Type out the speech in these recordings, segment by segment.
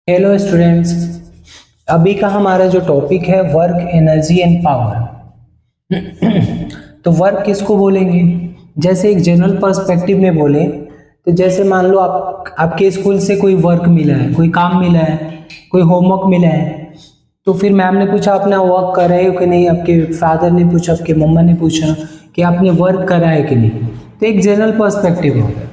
Hello students. अभी का हमारा जो टॉपिक है वर्क एनर्जी एंड पावर। तो वर्क किसको बोलेंगे? जैसे एक जनरल पर्सपेक्टिव में बोले तो जैसे मान लो आपके स्कूल से कोई वर्क मिला है, कोई काम मिला है, कोई होमवर्क मिला है। तो फिर मैम ने पूछा आपने वर्क कर रहे हो कि नहीं, आपके फादर ने पूछा, आपके मम्मा ने पूछा कि आपने वर्क करा है कि नहीं। तो एक जनरल पर्सपेक्टिव हो गया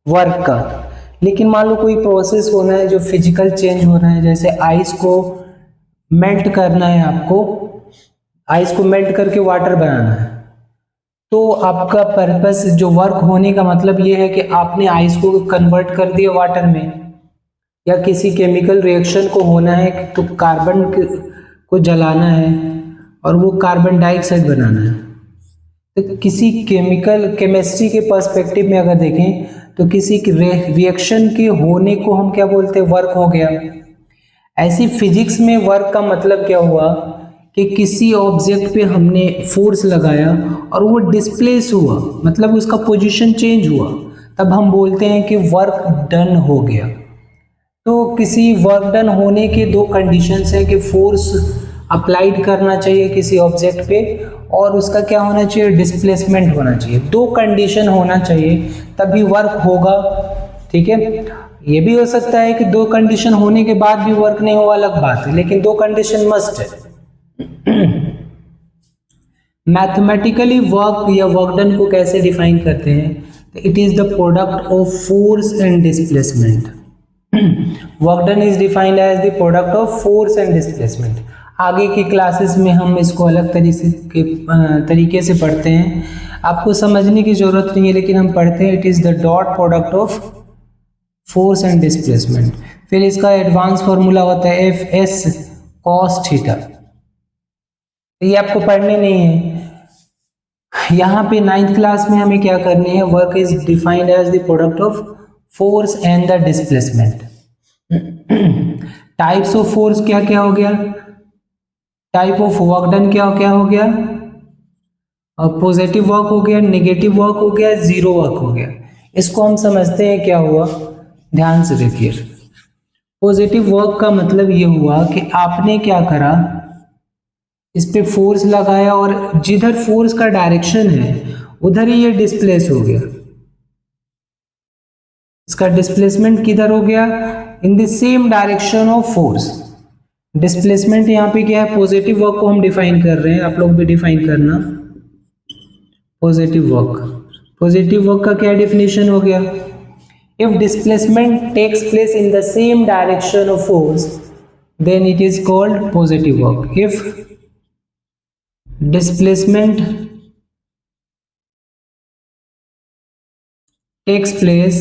वर्क का। लेकिन मान लो कोई प्रोसेस होना है जो फिजिकल चेंज हो रहा है, जैसे आइस को मेल्ट करना है, आपको आइस को मेल्ट करके वाटर बनाना है। तो आपका पर्पस जो वर्क होने का मतलब ये है कि आपने आइस को कन्वर्ट कर दिया वाटर में, या किसी केमिकल रिएक्शन को होना है तो कार्बन को जलाना है और वो कार्बन डाइऑक्साइड बनाना है। तो किसी केमिकल केमिस्ट्री के पर्सपेक्टिव में अगर देखें तो किसी रिएक्शन के होने को हम क्या बोलते हैं? वर्क हो गया। ऐसी फिजिक्स में वर्क का मतलब क्या हुआ कि किसी ऑब्जेक्ट पे हमने फोर्स लगाया और वो डिस्प्लेस हुआ, मतलब उसका पोजीशन चेंज हुआ, तब हम बोलते हैं कि वर्क डन हो गया। तो किसी वर्क डन होने के दो कंडीशंस है कि फोर्स अप्लाइड करना चाहिए किसी ऑब्जेक्ट पे और उसका क्या होना चाहिए? डिस्प्लेसमेंट होना चाहिए। दो कंडीशन होना चाहिए तभी वर्क होगा। ठीक है, ये भी हो सकता है कि दो कंडीशन होने के बाद भी वर्क नहीं हो, अलग बात है, लेकिन दो कंडीशन मस्ट है। मैथमेटिकली वर्क या वर्क डन को कैसे डिफाइन करते हैं? It is the product of force and displacement. Work done is defined as the product of force and displacement. आगे की क्लासेस में हम इसको अलग तरीके से पढ़ते हैं, आपको समझने की जरूरत नहीं है, लेकिन हम पढ़ते हैं it is the dot product of force and displacement. फिर इसका एडवांस फॉर्मूला होता है एफ एस कॉस थीटा। ये आपको पढ़ने नहीं है। यहाँ पे 9th क्लास में हमें क्या करने हैं? Work is defined as the product of force and the displacement. Types of force क्या क्या हो गया? टाइप ऑफ वर्क डन क्या क्या हो गया? पॉजिटिव वर्क हो गया, नेगेटिव वर्क हो गया, जीरो वर्क हो गया। इसको हम समझते हैं क्या हुआ, ध्यान से देखिए। पॉजिटिव वर्क का मतलब ये हुआ कि आपने क्या करा, इस पे फोर्स लगाया और जिधर फोर्स का डायरेक्शन है उधर ही ये डिस्प्लेस हो गया। इसका डिस्प्लेसमेंट किधर हो गया? इन the same direction of force. Displacement यहाँ पे क्या है? पॉजिटिव वर्क को हम डिफाइन कर रहे हैं, आप लोग भी डिफाइन करना। पॉजिटिव वर्क का क्या डेफिनेशन हो गया? If displacement takes place in the same direction of force then it is called positive work. If displacement takes place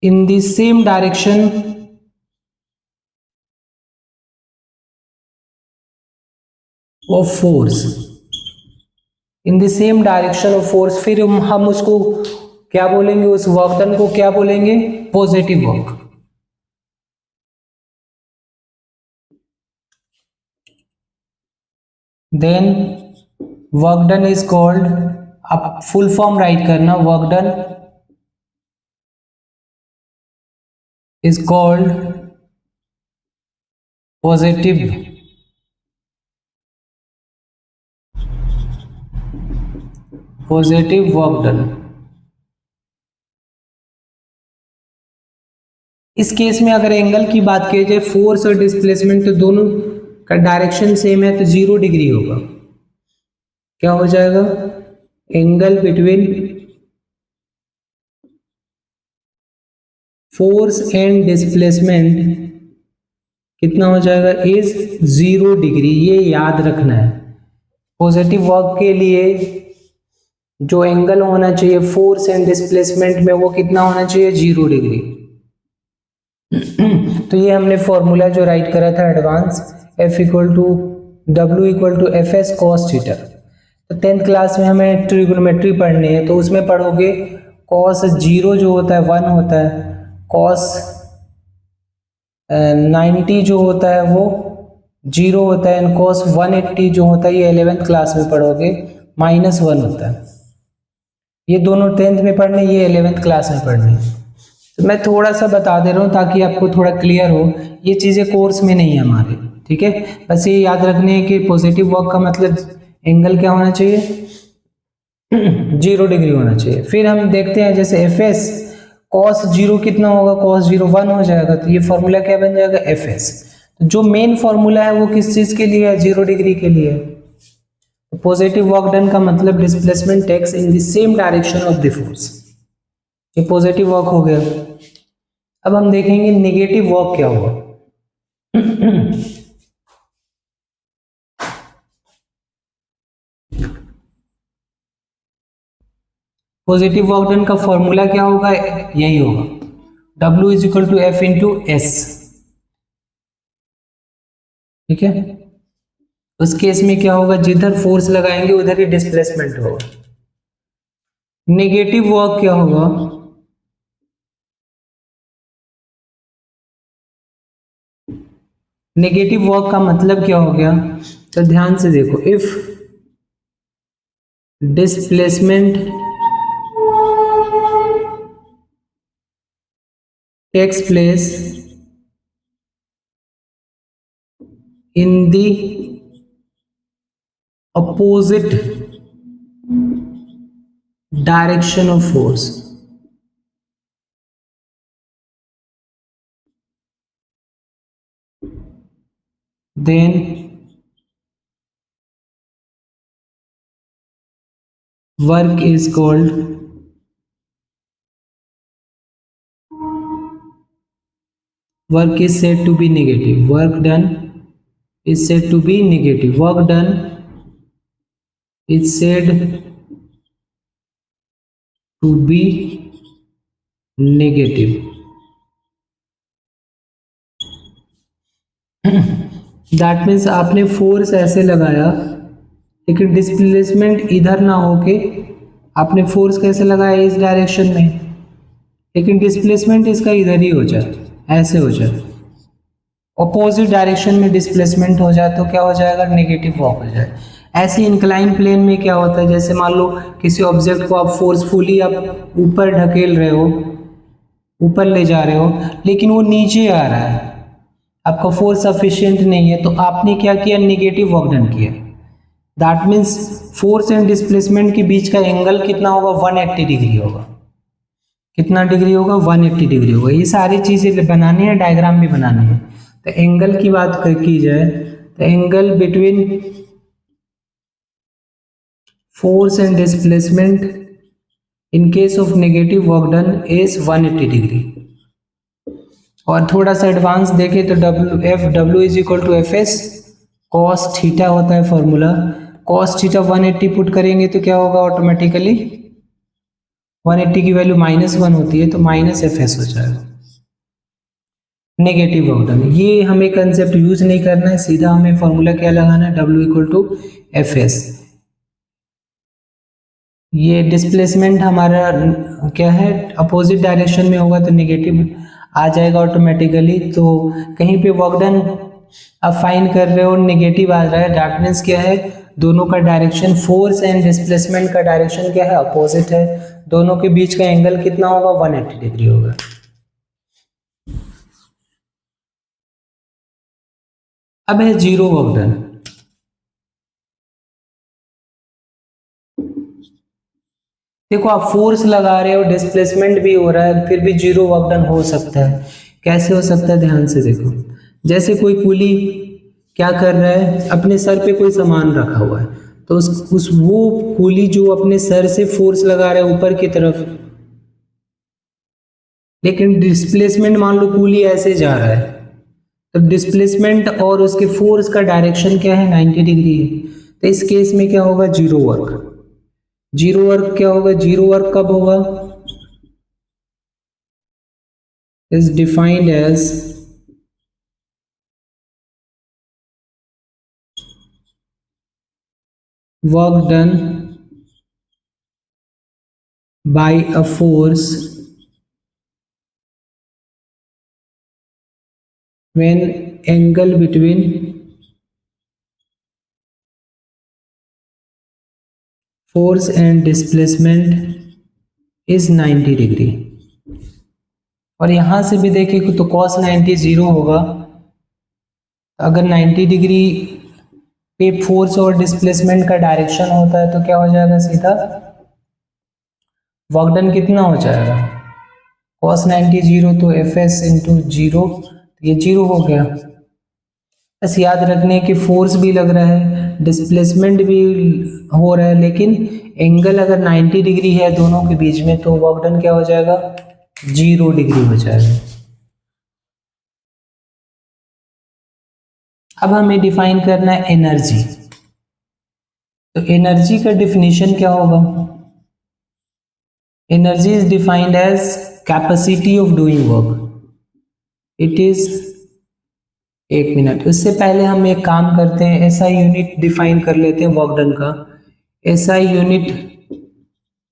in the same direction of force, in the same direction of force, फिर हम उसको क्या बोलेंगे? उस work done को क्या बोलेंगे? Positive work. Then work done is called, आप फुल फॉर्म राइट करना, work done is called positive work done. इस केस में अगर एंगल की बात की जाए, फोर्स और डिस्प्लेसमेंट, तो दोनों का डायरेक्शन सेम है, तो 0 डिग्री होगा। क्या हो जाएगा? Angle between force and displacement कितना हो जाएगा? Is 0 degree. ये याद रखना है। पॉजिटिव वर्क के लिए जो एंगल होना चाहिए फोर्स एंड डिस्प्लेसमेंट में, वो कितना होना चाहिए? 0 डिग्री। तो ये हमने फॉर्मूला जो राइट करा था advance, F equal to W equal to F S cos theta. तो 10th क्लास में हमें ट्रिग्नोमेट्री पढ़नी है, तो उसमें पढ़ोगे कॉस 0 जो होता है 1 होता है, कॉस 90 जो होता है वो 0 होता है, एंड कॉस 180 जो होता है, ये 11th क्लास में पढ़ोगे, -1 होता है। ये दोनों 10th में पढ़ने, ये 11th क्लास में पढ़ने। तो मैं थोड़ा सा बता दे रहा हूँ ताकि आपको थोड़ा क्लियर हो, ये चीज़ें कोर्स में नहीं है हमारे, ठीक है। बस ये याद रखने है कि पॉजिटिव वर्क का मतलब एंगल क्या होना चाहिए, 0 डिग्री होना चाहिए। फिर हम देखते हैं जैसे एफ एस कॉस जीरो कितना होगा, कॉस जीरो 1 हो जाएगा, तो ये फॉर्मूला क्या बन जाएगा, एफ एस। तो जो मेन फॉर्मूला है वो किस चीज के लिए है, 0 डिग्री के लिए। पॉजिटिव वर्क डन का मतलब displacement takes in the same direction of the force, ये पॉजिटिव वर्क हो गया। अब हम देखेंगे नेगेटिव वर्क क्या हुआ। पॉजिटिव वर्क डन का फॉर्मूला क्या होगा, यही होगा, W is equal to F into S, ठीक है। उस केस में क्या होगा, जिधर फोर्स लगाएंगे उधर ही डिस्प्लेसमेंट होगा। नेगेटिव वर्क क्या होगा, नेगेटिव वर्क का मतलब क्या हो गया, तो ध्यान से देखो, if displacement takes place in the opposite direction of force, then work is said to be negative, work done is said to be negative, work done is said to be negative। That means आपने force ऐसे लगाया लेकिन displacement इधर ना होके आपने force कैसे लगाया, इस डायरेक्शन में, लेकिन डिस्प्लेसमेंट इसका इधर ही हो जाए, ऐसे हो जाए, अपोजिट डायरेक्शन में डिस्प्लेसमेंट हो जाए तो क्या हो जाएगा, नेगेटिव वॉक हो जाए। ऐसे इंक्लाइन प्लेन में क्या होता है, जैसे मान लो किसी ऑब्जेक्ट को आप फोर्सफुली आप ऊपर ढकेल रहे हो, ऊपर ले जा रहे हो, लेकिन वो नीचे आ रहा है, आपका फोर्स सफिशिएंट नहीं है, तो आपने क्या किया, नेगेटिव वर्क डन किया। That means force and displacement के बीच का एंगल कितना होगा, 180 डिग्री होगा। कितना डिग्री होगा, 180 डिग्री होगा। ये सारी चीज़ें बनानी है, डायग्राम भी बनानी है। तो एंगल की बात की जाए तो angle between force and displacement in case of negative work done is 180 degree. और थोड़ा सा एडवांस देखें तो W is equal to F S cos theta होता है फॉर्मूला। कॉस थीटा 180 पुट करेंगे तो क्या होगा, ऑटोमेटिकली 180 की वैल्यू -1 होती है तो माइनस एफ एस हो जाएगा, नेगेटिव वर्क डन। ये हमें कंसेप्ट यूज नहीं करना है, सीधा हमें फॉर्मूला क्या लगाना है, W equal to F S. ये डिस्प्लेसमेंट हमारा क्या है, अपोजिट डायरेक्शन में होगा तो नेगेटिव आ जाएगा ऑटोमेटिकली। तो कहीं पे वर्क डन आप फाइंड कर रहे हो नेगेटिव आ रहा है, दैट मीन्स क्या है, दोनों का डायरेक्शन, फोर्स एंड डिस्प्लेसमेंट का डायरेक्शन क्या है, अपोजिट है। दोनों के बीच का एंगल कितना होगा, 180 डिग्री होगा। अब है जीरो वर्क डन। देखो आप फोर्स लगा रहे हो, डिस्प्लेसमेंट भी हो रहा है, फिर भी जीरो वर्क डन हो सकता है। कैसे हो सकता है, ध्यान से देखो। जैसे कोई कूली क्या कर रहा है, अपने सर पे कोई सामान रखा हुआ है, तो उस वो कूली जो अपने सर से फोर्स लगा रहा है ऊपर की तरफ, लेकिन डिस्प्लेसमेंट मान लो कूली ऐसे जा रहा है, तो डिस्प्लेसमेंट और उसके फोर्स का डायरेक्शन क्या है, 90 डिग्री है। तो इस केस में क्या होगा, जीरो वर्क। जीरो वर्क क्या होगा, जीरो वर्क कब होगा, is defined as work done by a force when angle between force and displacement is 90 degree. और यहाँ से भी देखें तो cos 90 0 होगा। अगर 90 डिग्री पे फोर्स और डिस्प्लेसमेंट का डायरेक्शन होता है तो क्या हो जाएगा, सीधा वर्क डन कितना हो जाएगा, cos 90 0 तो एफ एस इंटू जीरो, ये जीरो हो गया। बस याद रखने की फोर्स भी लग रहा है, डिस्प्लेसमेंट भी हो रहा है, लेकिन एंगल अगर 90 डिग्री है दोनों के बीच में तो वर्क डन क्या हो जाएगा, 0 डिग्री हो जाएगा। अब हमें डिफाइन करना है एनर्जी। तो एनर्जी का डिफिनीशन क्या होगा, energy is defined as capacity of doing work. It is, एक मिनट, उससे पहले हम एक काम करते हैं, ऐसा यूनिट डिफाइन कर लेते हैं वर्क डन का। ऐसा यूनिट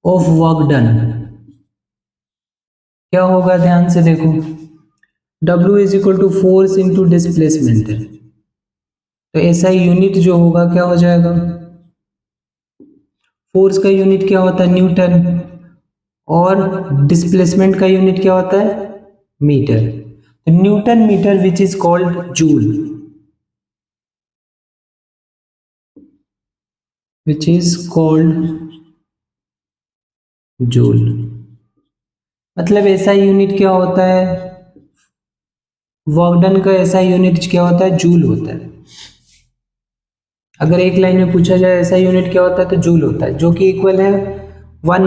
ऑफ वर्क डन क्या होगा, ध्यान से देखो, W is equal to force into displacement है। तो ऐसा यूनिट जो होगा क्या हो जाएगा, फोर्स का यूनिट क्या होता है, न्यूटन, और डिस्प्लेसमेंट का यूनिट क्या होता है, मीटर। तो newton metre which is called joule, which is called joule. मतलब ऐसा यूनिट क्या होता है, वर्क डन का ऐसा यूनिट क्या होता है, जूल होता है। अगर एक लाइन में पूछा जाए ऐसा यूनिट क्या होता है तो जूल होता है, जो कि इक्वल है 1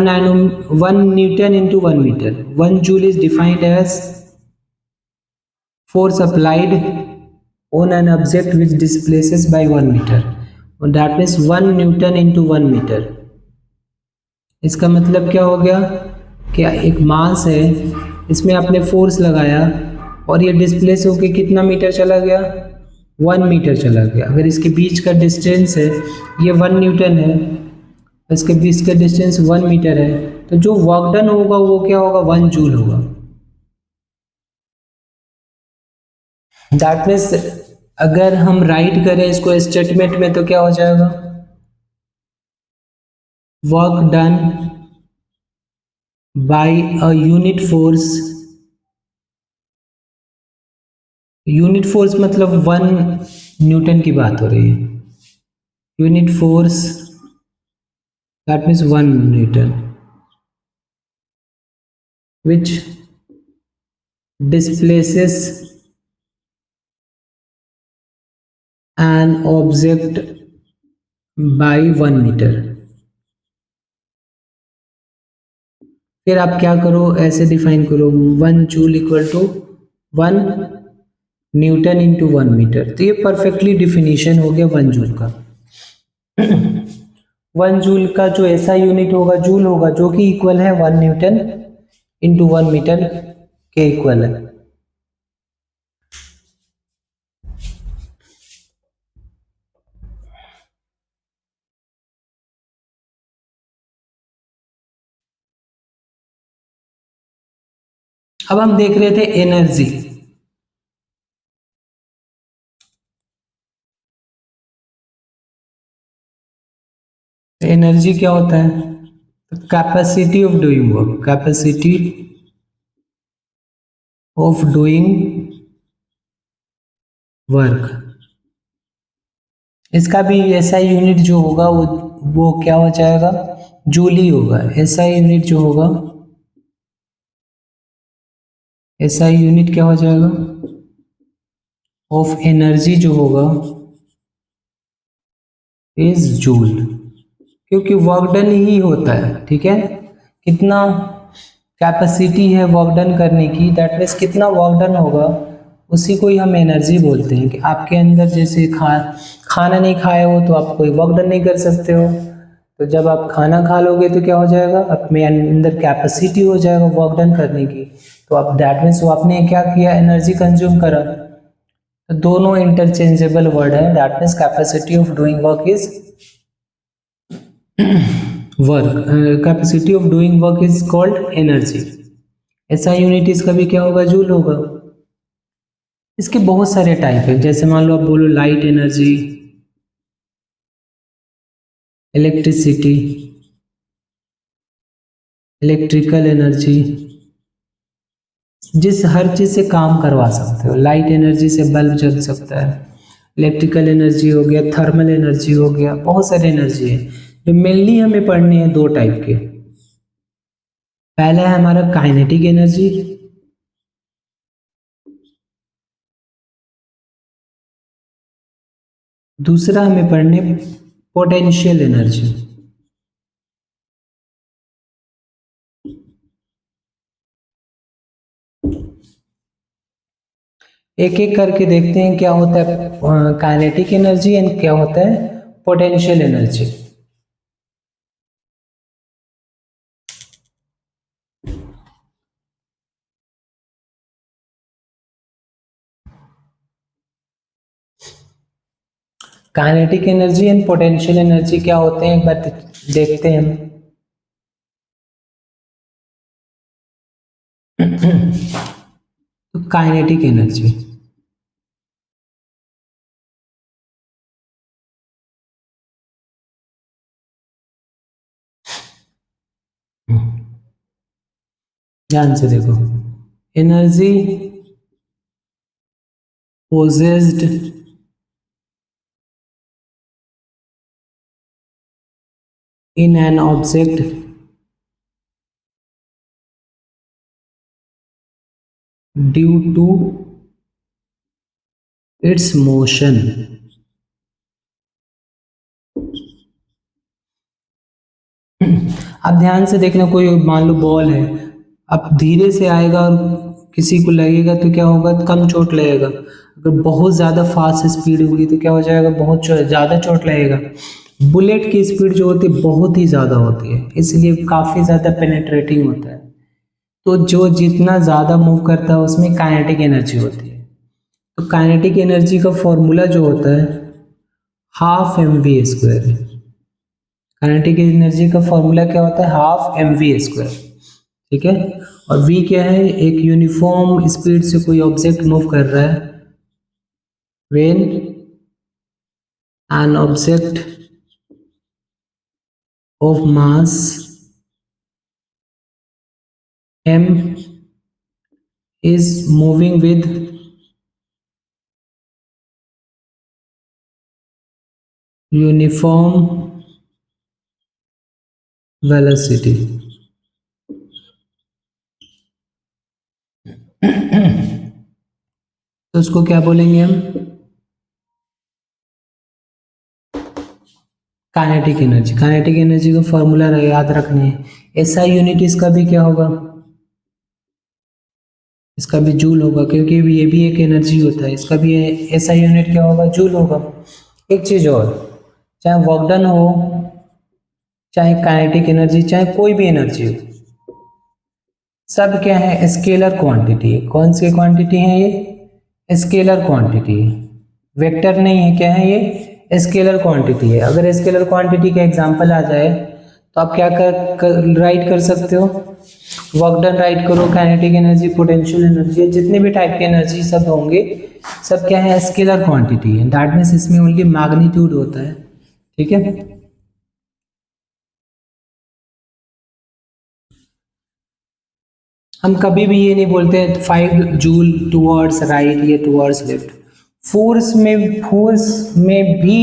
newton into 1 metre. 1 joule is defined as force applied on an object which displaces by 1 meter, and that means 1 newton into 1 meter। इसका मतलब क्या हो गया कि एक मास है, इसमें आपने फोर्स लगाया और ये डिस्प्लेस होके कितना मीटर चला गया, 1 मीटर चला गया। अगर इसके बीच का डिस्टेंस है, ये 1 न्यूटन है, इसके बीच का डिस्टेंस 1 मीटर है, तो जो वर्क डन होगा वो क्या होगा, 1 जूल होगा। दैट मीन्स अगर हम राइट करें इसको स्टेटमेंट में तो क्या हो जाएगा, work done by a unit force. Unit force मतलब 1 न्यूटन की बात हो रही है, unit force that means 1 newton which displaces an object by 1 metre. फिर आप क्या करो, ऐसे डिफाइन करो, 1 joule equal to 1 newton into 1 metre. तो ये परफेक्टली डिफिनीशन हो गया 1 जूल का। 1 जूल का जो ऐसा यूनिट होगा जूल होगा, जो कि इक्वल है 1 न्यूटन इंटू 1 मीटर के इक्वल है। अब हम देख रहे थे एनर्जी। एनर्जी क्या होता है, capacity of doing work, capacity of doing work. इसका भी ऐसा यूनिट जो होगा वो क्या हो जाएगा, जूल ही होगा। ऐसा यूनिट जो होगा, ऐसा यूनिट क्या हो जाएगा ऑफ एनर्जी जो होगा इज जूल, क्योंकि वर्क डन ही होता है। ठीक है, कितना कैपेसिटी है वर्क डन करने की, दैट मीन्स कितना वर्क डन होगा, उसी को ही हम एनर्जी बोलते हैं। कि आपके अंदर जैसे खाना नहीं खाए हो तो आप कोई वर्क डन नहीं कर सकते हो, तो जब आप खाना खा लोगे तो क्या हो जाएगा, अपने अंदर कैपेसिटी हो जाएगा वर्क डन करने की। तो आप दैट मीन्स वो आपने क्या किया, एनर्जी कंज्यूम करा। तो दोनों इंटरचेंजेबल वर्ड है, that means capacity of doing work is work, capacity of doing work is called energy. ऐसा यूनिट इसका भी क्या होगा, जूल होगा। इसके बहुत सारे टाइप है, जैसे मान लो आप बोलो light energy, electricity, electrical energy, जिस हर चीज़ से काम करवा सकते हो। लाइट एनर्जी से बल्ब जल सकता है, इलेक्ट्रिकल एनर्जी हो गया, थर्मल एनर्जी हो गया, बहुत सारी एनर्जी है जो मेनली हमें पढ़नी है दो टाइप के। पहला है हमारा काइनेटिक एनर्जी, दूसरा हमें पढ़ने पोटेंशियल एनर्जी। एक एक करके देखते हैं क्या होता है काइनेटिक एनर्जी एंड क्या होता है potential energy. Kinetic energy and potential energy क्या होते हैं एक बार देखते हैं हम। तो काइनेटिक एनर्जी, ध्यान से देखो, energy possessed in an object due to its motion। अब ध्यान से देखना, कोई मान लो बॉल है, अब धीरे से आएगा और किसी को लगेगा तो क्या होगा, कम चोट लगेगा। अगर बहुत ज़्यादा फास्ट स्पीड होगी तो क्या हो जाएगा, बहुत ज़्यादा चोट लगेगा। बुलेट की स्पीड जो होती है बहुत ही ज़्यादा होती है, इसलिए काफ़ी ज़्यादा पेनेट्रेटिंग होता है। तो जो जितना ज़्यादा मूव करता है उसमें काइनेटिक एनर्जी होती है। तो काइनेटिक एनर्जी का फॉर्मूला जो होता है हाफ एम वी स्क्वायर है। काइनेटिक एनर्जी का फॉर्मूला क्या होता है, हाफ एम वी स्क्वायर, ठीक है। और वी क्या है, एक यूनिफॉर्म स्पीड से कोई ऑब्जेक्ट मूव कर रहा है। When an object of mass m is moving with uniform velocity। तो उसको क्या बोलेंगे हम, काइनेटिक एनर्जी। काइनेटिक एनर्जी का फॉर्मूला याद रखने है। एसआई यूनिट इसका भी क्या होगा, इसका भी जूल होगा, क्योंकि ये भी एक एनर्जी होता है। इसका भी एसआई यूनिट क्या होगा, जूल होगा। एक चीज और, चाहे वर्क डन हो, चाहे काइनेटिक एनर्जी, चाहे कोई भी एनर्जी हो, सब क्या है, स्केलर क्वांटिटी है। कौन सी क्वांटिटी है ये, स्केलर क्वांटिटी है, वेक्टर नहीं है। क्या है ये, स्केलर क्वांटिटी है। अगर स्केलर क्वांटिटी का एग्जांपल आ जाए तो आप क्या राइट कर सकते हो, वर्क डन राइट करो, काइनेटिक एनर्जी, पोटेंशियल एनर्जी, जितने भी टाइप के एनर्जी सब होंगे, सब क्या है, स्केलर क्वांटिटी है। दैट मीन्स इसमें ओनली मैग्नीट्यूड होता है, ठीक है। हम कभी भी ये नहीं बोलते 5 जूल टुवर्ड्स राइट या टुवर्ड्स लेफ्ट। फोर्स में भी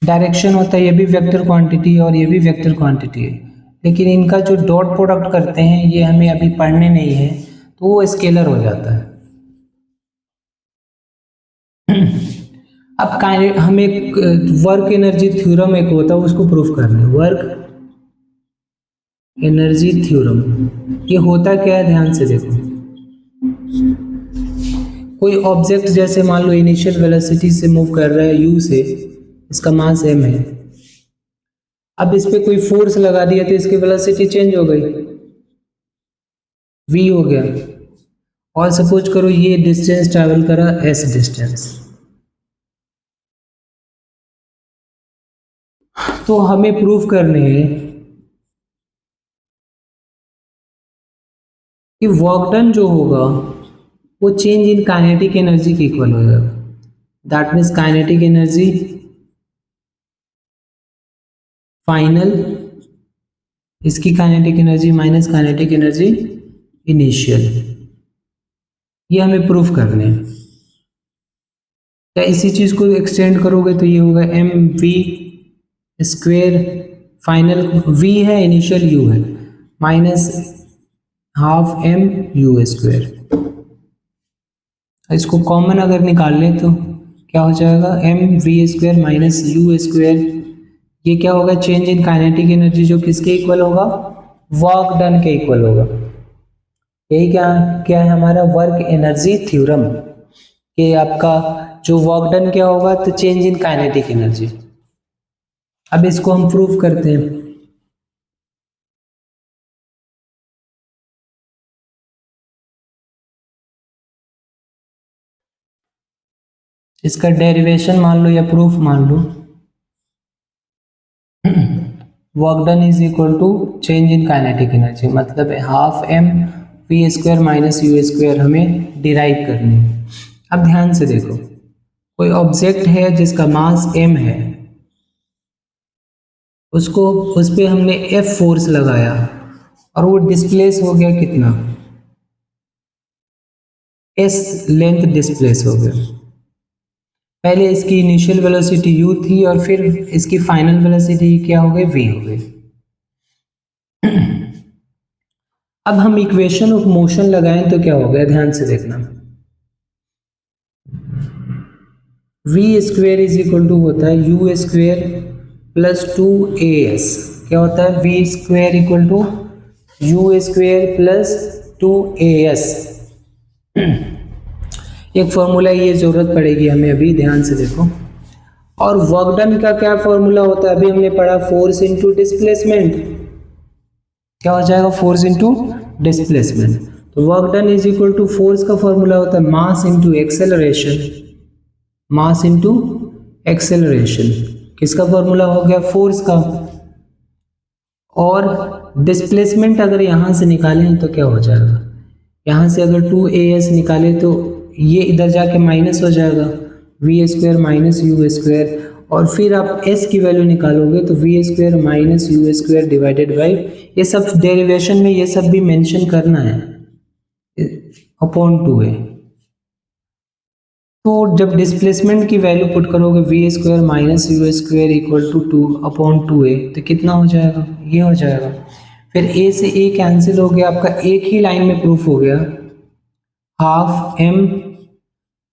डायरेक्शन होता है, ये भी वेक्टर क्वांटिटी है और ये भी वेक्टर क्वांटिटी है। लेकिन इनका जो डॉट प्रोडक्ट करते हैं ये हमें अभी पढ़ने नहीं है, तो वो स्केलर हो जाता है। अब हम एक वर्क एनर्जी थ्योरम एक होता है, उसको प्रूफ करना है। वर्क एनर्जी थ्योरम, ये होता क्या है, ध्यान से देखो। कोई ऑब्जेक्ट जैसे मान लो इनिशियल वेलोसिटी से मूव कर रहा है u से, इसका मास m है। अब इस पे कोई फोर्स लगा दिया तो इसकी वेलोसिटी चेंज हो गई, v हो गया। और सपोज करो ये डिस्टेंस ट्रैवल करा s डिस्टेंस, तो हमें प्रूफ करने हैं कि वर्क डन जो होगा वो चेंज इन काइनेटिक एनर्जी के इक्वल हो जाएगा। That means kinetic energy final इसकी kinetic energy minus kinetic energy initial, ये हमें प्रूफ करने हैं। क्या इसी चीज को एक्सटेंड करोगे तो ये होगा M V square, final V है, इनिशियल यू है, minus half M U square. इसको कॉमन अगर निकाल लें तो क्या हो जाएगा, M V square minus U square. ये क्या होगा, चेंज इन काइनेटिक एनर्जी, जो किसके इक्वल होगा, वर्क डन के इक्वल होगा। यही क्या क्या है हमारा वर्क एनर्जी थ्योरम, कि आपका जो वर्क डन क्या होगा, तो चेंज इन काइनेटिक एनर्जी। अब इसको हम प्रूफ करते हैं। इसका डेरिवेशन मान लो या प्रूफ मान लो, work done is equal to change in kinetic energy, मतलब half M we square minus you square हमें डिराइव करनी है। अब ध्यान से देखो, कोई ऑब्जेक्ट है जिसका मास m है, उसको उस पर हमने F फोर्स लगाया और वो डिस्प्लेस हो गया कितना, s लेंथ डिस्प्लेस हो गया। पहले इसकी इनिशियल वेलोसिटी u थी और फिर इसकी फाइनल वेलोसिटी क्या हो गई, v हो गई। अब हम इक्वेशन ऑफ मोशन लगाएं तो क्या हो गया, ध्यान से देखना, v square is equal to होता है u स्क्वेयर प्लस 2as। क्या होता है, v square equal to u square plus 2as। एक फॉर्मूला, ये जरूरत पड़ेगी हमें अभी, ध्यान से देखो। और वर्क डन का क्या फॉर्मूला होता है, अभी हमने पढ़ा, फोर्स इनटू डिस्प्लेसमेंट। क्या हो जाएगा, फोर्स इनटू डिस्प्लेसमेंट। तो work done is equal to force का फॉर्मूला होता है mass into acceleration, mass into acceleration. किसका फॉर्मूला हो गया, फोर्स का। और डिस्प्लेसमेंट अगर यहाँ से निकालें तो क्या हो जाएगा, यहाँ से अगर 2as निकाले तो ये इधर जाके माइनस हो जाएगा, we square minus you square. और फिर आप s की वैल्यू निकालोगे तो we square minus you square divided by, ये सब डेरिवेशन में ये सब भी मेंशन करना है, अपॉन 2a। तो जब डिस्प्लेसमेंट की वैल्यू पुट करोगे V square minus you square equal to 2/2a, तो कितना हो जाएगा, ये हो जाएगा। फिर a से a कैंसिल हो गया, आपका एक ही लाइन में प्रूफ हो गया, half M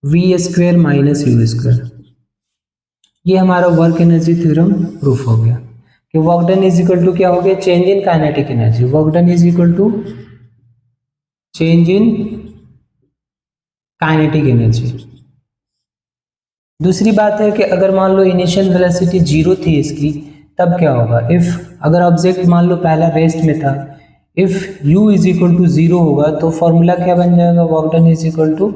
we square minus you square. ये हमारा वर्क एनर्जी थ्योरम प्रूफ हो गया कि work done is equal to क्या हो गया, change in kinetic energy. Work done is equal to change in kinetic energy. दूसरी बात है कि अगर मान लो इनिशियल वेलोसिटी 0 थी इसकी, तब क्या होगा, इफ अगर ऑब्जेक्ट मान लो पहला रेस्ट में था, if u is equal to 0 होगा तो फॉर्मूला क्या बन जाएगा, work done is equal to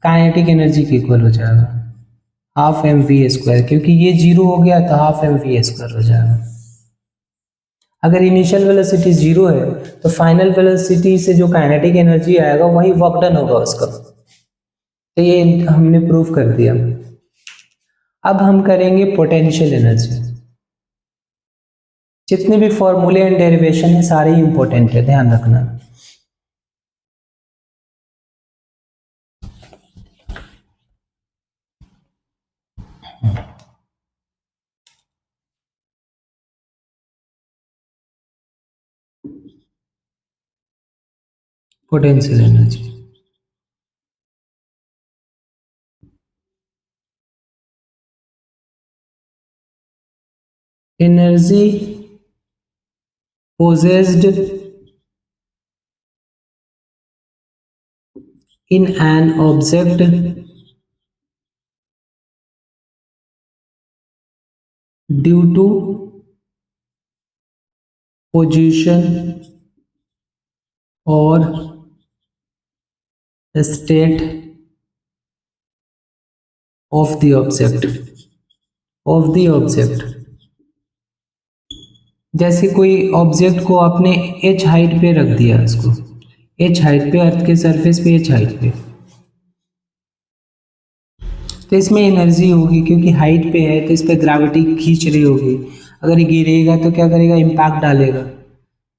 kinetic energy के इक्वल हो जाएगा, हाफ एम वी स्क्वायर। क्योंकि ये 0 हो गया तो हाफ एम वी स्क्वायर हो जाएगा। अगर इनिशियल वेलोसिटी 0 है तो फाइनल वेलोसिटी से जो काइनेटिक एनर्जी आएगा वही वर्क डन होगा उसका। तो ये हमने प्रूफ कर दिया। अब हम करेंगे पोटेंशियल एनर्जी। जितने भी फॉर्मूले एंड डेरिवेशन है सारे ही इंपॉर्टेंट है, ध्यान रखना। Potential energy, energy possessed in an object due to position or state of the object, of the object। जैसे कोई ऑब्जेक्ट को आपने h हाइट पे रख दिया, इसको h हाइट पे, अर्थ के सरफेस पे h हाइट पे, तो इसमें एनर्जी होगी क्योंकि हाइट पे है तो इस पर ग्रेविटी खींच रही होगी। अगर ये गिरेगा तो क्या करेगा, इम्पैक्ट डालेगा।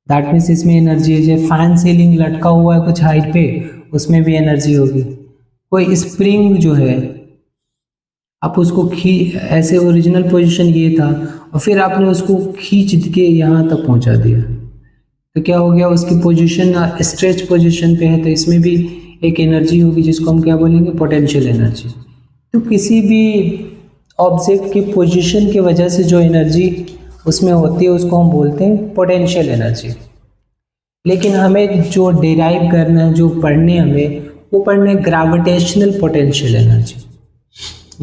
दैट मीन्स इसमें एनर्जी है। जो फैन सीलिंग लटका हुआ है कुछ हाइट पे, उसमें भी एनर्जी होगी। कोई स्प्रिंग जो है आप उसको ऐसे ओरिजिनल पोजीशन ये था और फिर आपने उसको खींच के यहाँ तक पहुँचा दिया, तो क्या हो गया, उसकी पोजीशन स्ट्रेच पोजीशन पे है, तो इसमें भी एक एनर्जी होगी जिसको हम क्या बोलेंगे, पोटेंशियल एनर्जी। तो किसी भी ऑब्जेक्ट की पोजीशन की वजह से जो एनर्जी उसमें होती है उसको हम बोलते हैं पोटेंशियल एनर्जी। लेकिन हमें जो डिराइव करना है, जो पढ़ने हमें वो पढ़ना है gravitational potential energy.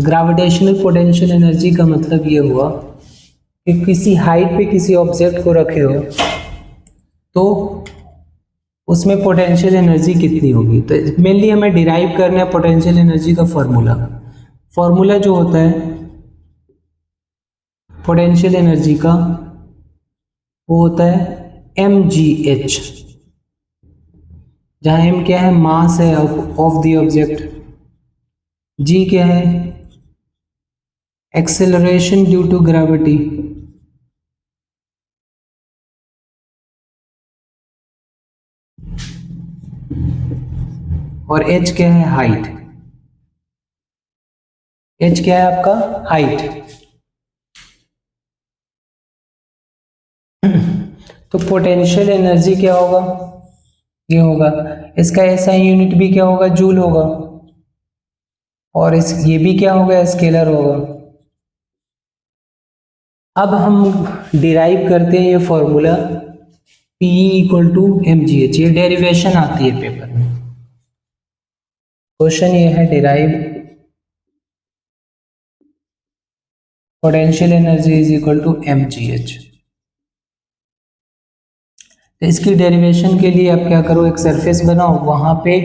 Gravitational potential energy का मतलब ये हुआ कि किसी हाइट पे किसी ऑब्जेक्ट को रखे हो तो उसमें पोटेंशियल एनर्जी कितनी होगी। तो मेनली हमें डिराइव करना है पोटेंशियल एनर्जी का फॉर्मूला जो होता है पोटेंशियल एनर्जी का, वो होता है mgh, जहाँ m क्या है, मास है ऑफ द ऑब्जेक्ट, g क्या है, एक्सेलरेशन ड्यू टू ग्रेविटी, और h क्या है, हाइट। h क्या है आपका, हाइट। तो पोटेंशियल एनर्जी क्या होगा, ये होगा, इसका एसआई यूनिट भी क्या होगा, जूल होगा, और ये भी क्या होगा, स्केलर होगा। अब हम डिराइव करते हैं ये formula P equal to mgh, ये डेरिवेशन आती है पेपर में। क्वेश्चन ये है, derive potential energy is equal to mgh। तो इसकी डेरिवेशन के लिए आप क्या करो, एक सरफेस बनाओ, वहां पे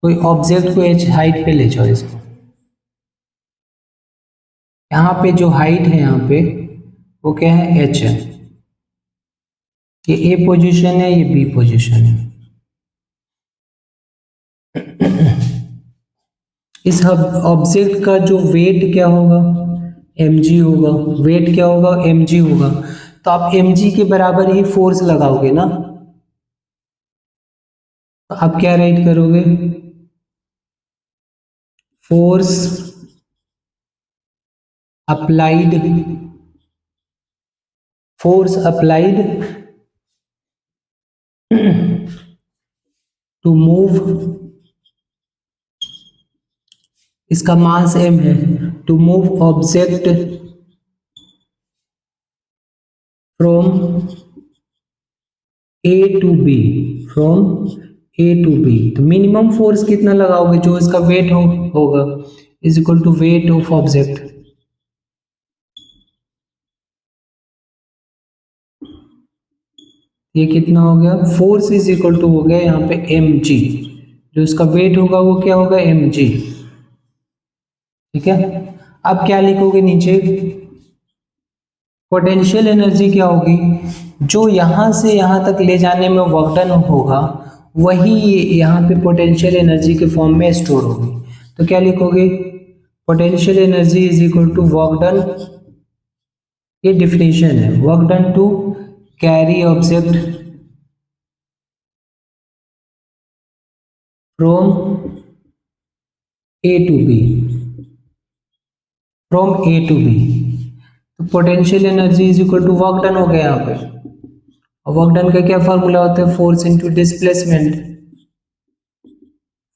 कोई ऑब्जेक्ट को h हाइट पे ले जाओ इसको, यहाँ पे जो हाइट है यहाँ पे वो क्या है, h है। ये ए पोजीशन है, ये बी पोजीशन है। इस ऑब्जेक्ट का जो वेट क्या होगा, mg होगा, वेट क्या होगा, mg होगा। तो आप mg के बराबर ही फोर्स लगाओगे ना, तो आप क्या राइट करोगे, फोर्स अप्लाइड, टू मूव, इसका मास m है, to move object from A to B, from A to B। तो मिनिमम फोर्स कितना लगाओगे, जो इसका वेट होगा is equal to weight of object. ये कितना हो गया, फोर्स इज इक्वल टू हो गया यहाँ पे mg, जो इसका वेट होगा वो क्या होगा, mg। ठीक है, अब क्या लिखोगे नीचे, पोटेंशियल एनर्जी क्या होगी, जो यहां से यहां तक ले जाने में वर्क डन होगा वही यहाँ पे पोटेंशियल एनर्जी के फॉर्म में स्टोर होगी। तो क्या लिखोगे, potential energy is equal to work done, ये डिफिनेशन है, work done to carry object from A to B, from A to B। तो potential energy is equal to work done हो गया यहाँ पे, और वर्क डन का क्या फॉर्मूला होता है, फोर्स इनटू डिस्प्लेसमेंट।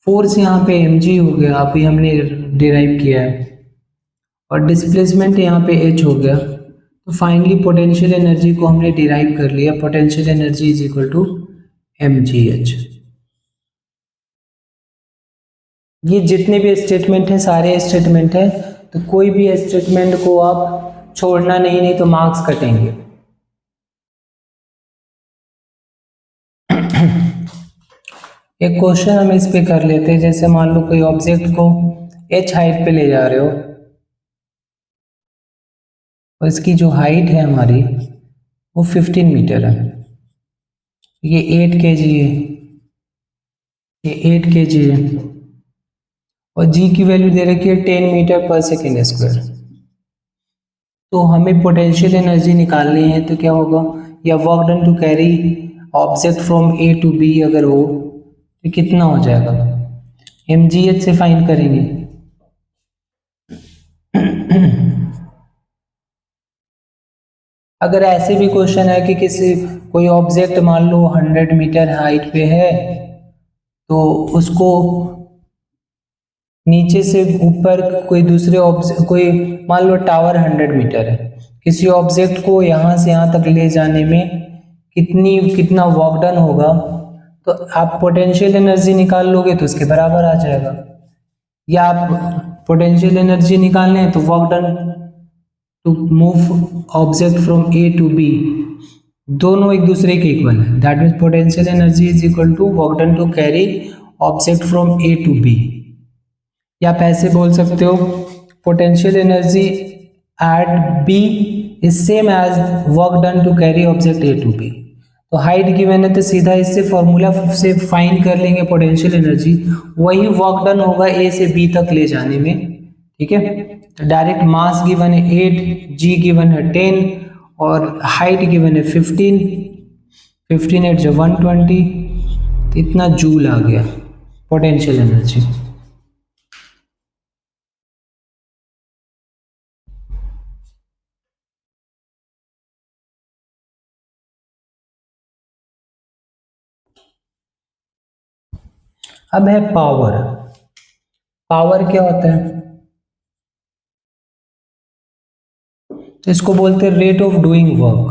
फोर्स यहाँ पे mg हो गया, अभी हमने डिराइव किया है, और डिस्प्लेसमेंट यहाँ पे h हो गया। तो फाइनली पोटेंशियल एनर्जी को हमने डिराइव कर लिया, potential energy is equal to mgh। ये जितने भी स्टेटमेंट हैं सारे स्टेटमेंट हैं, तो कोई भी स्टेटमेंट को आप छोड़ना नहीं तो मार्क्स कटेंगे। एक क्वेश्चन हम इस पे कर लेते हैं, जैसे मान लो कोई ऑब्जेक्ट को h हाइट पे ले जा रहे हो, और इसकी जो हाइट है हमारी वो 15 मीटर है, ये 8 kg है, ये 8 kg है, और g की वैल्यू दे रखी है 10 मीटर पर सेकेंड स्क्वायर। तो हमें पोटेंशियल एनर्जी निकालनी है, तो क्या होगा, या work done to carry object from A to B अगर हो तो कितना हो जाएगा, mgh से फाइंड करेंगे। अगर ऐसे भी क्वेश्चन है कि किसी कोई ऑब्जेक्ट मान लो 100 मीटर हाइट पे है तो उसको नीचे से ऊपर कोई दूसरे ऑब्जेक्ट, कोई मान लो टावर 100 मीटर है, किसी ऑब्जेक्ट को यहाँ से यहाँ तक ले जाने में कितना वर्क डन होगा, तो आप पोटेंशियल एनर्जी निकाल लोगे तो उसके बराबर आ जाएगा। या आप पोटेंशियल एनर्जी निकालने हैं तो work done to move object from A to B, दोनों एक दूसरे के इक्वल है। That means potential energy is equal to work done to carry object from A to B. या आप ऐसे बोल सकते हो potential energy at B is same as work done to carry object A to B. तो height given है तो सीधा इससे फॉर्मूला से फाइंड कर लेंगे पोटेंशियल एनर्जी, वही वर्क डन होगा ए से बी तक ले जाने में, ठीक है। तो डायरेक्ट मास गिवन है 8, जी गिवन है 10 और हाइट गिवन है 15, 15 8 जो 120, तो इतना जूल आ गया पोटेंशियल एनर्जी। अब है पावर। पावर क्या होता है, तो इसको बोलते हैं रेट ऑफ डूइंग वर्क,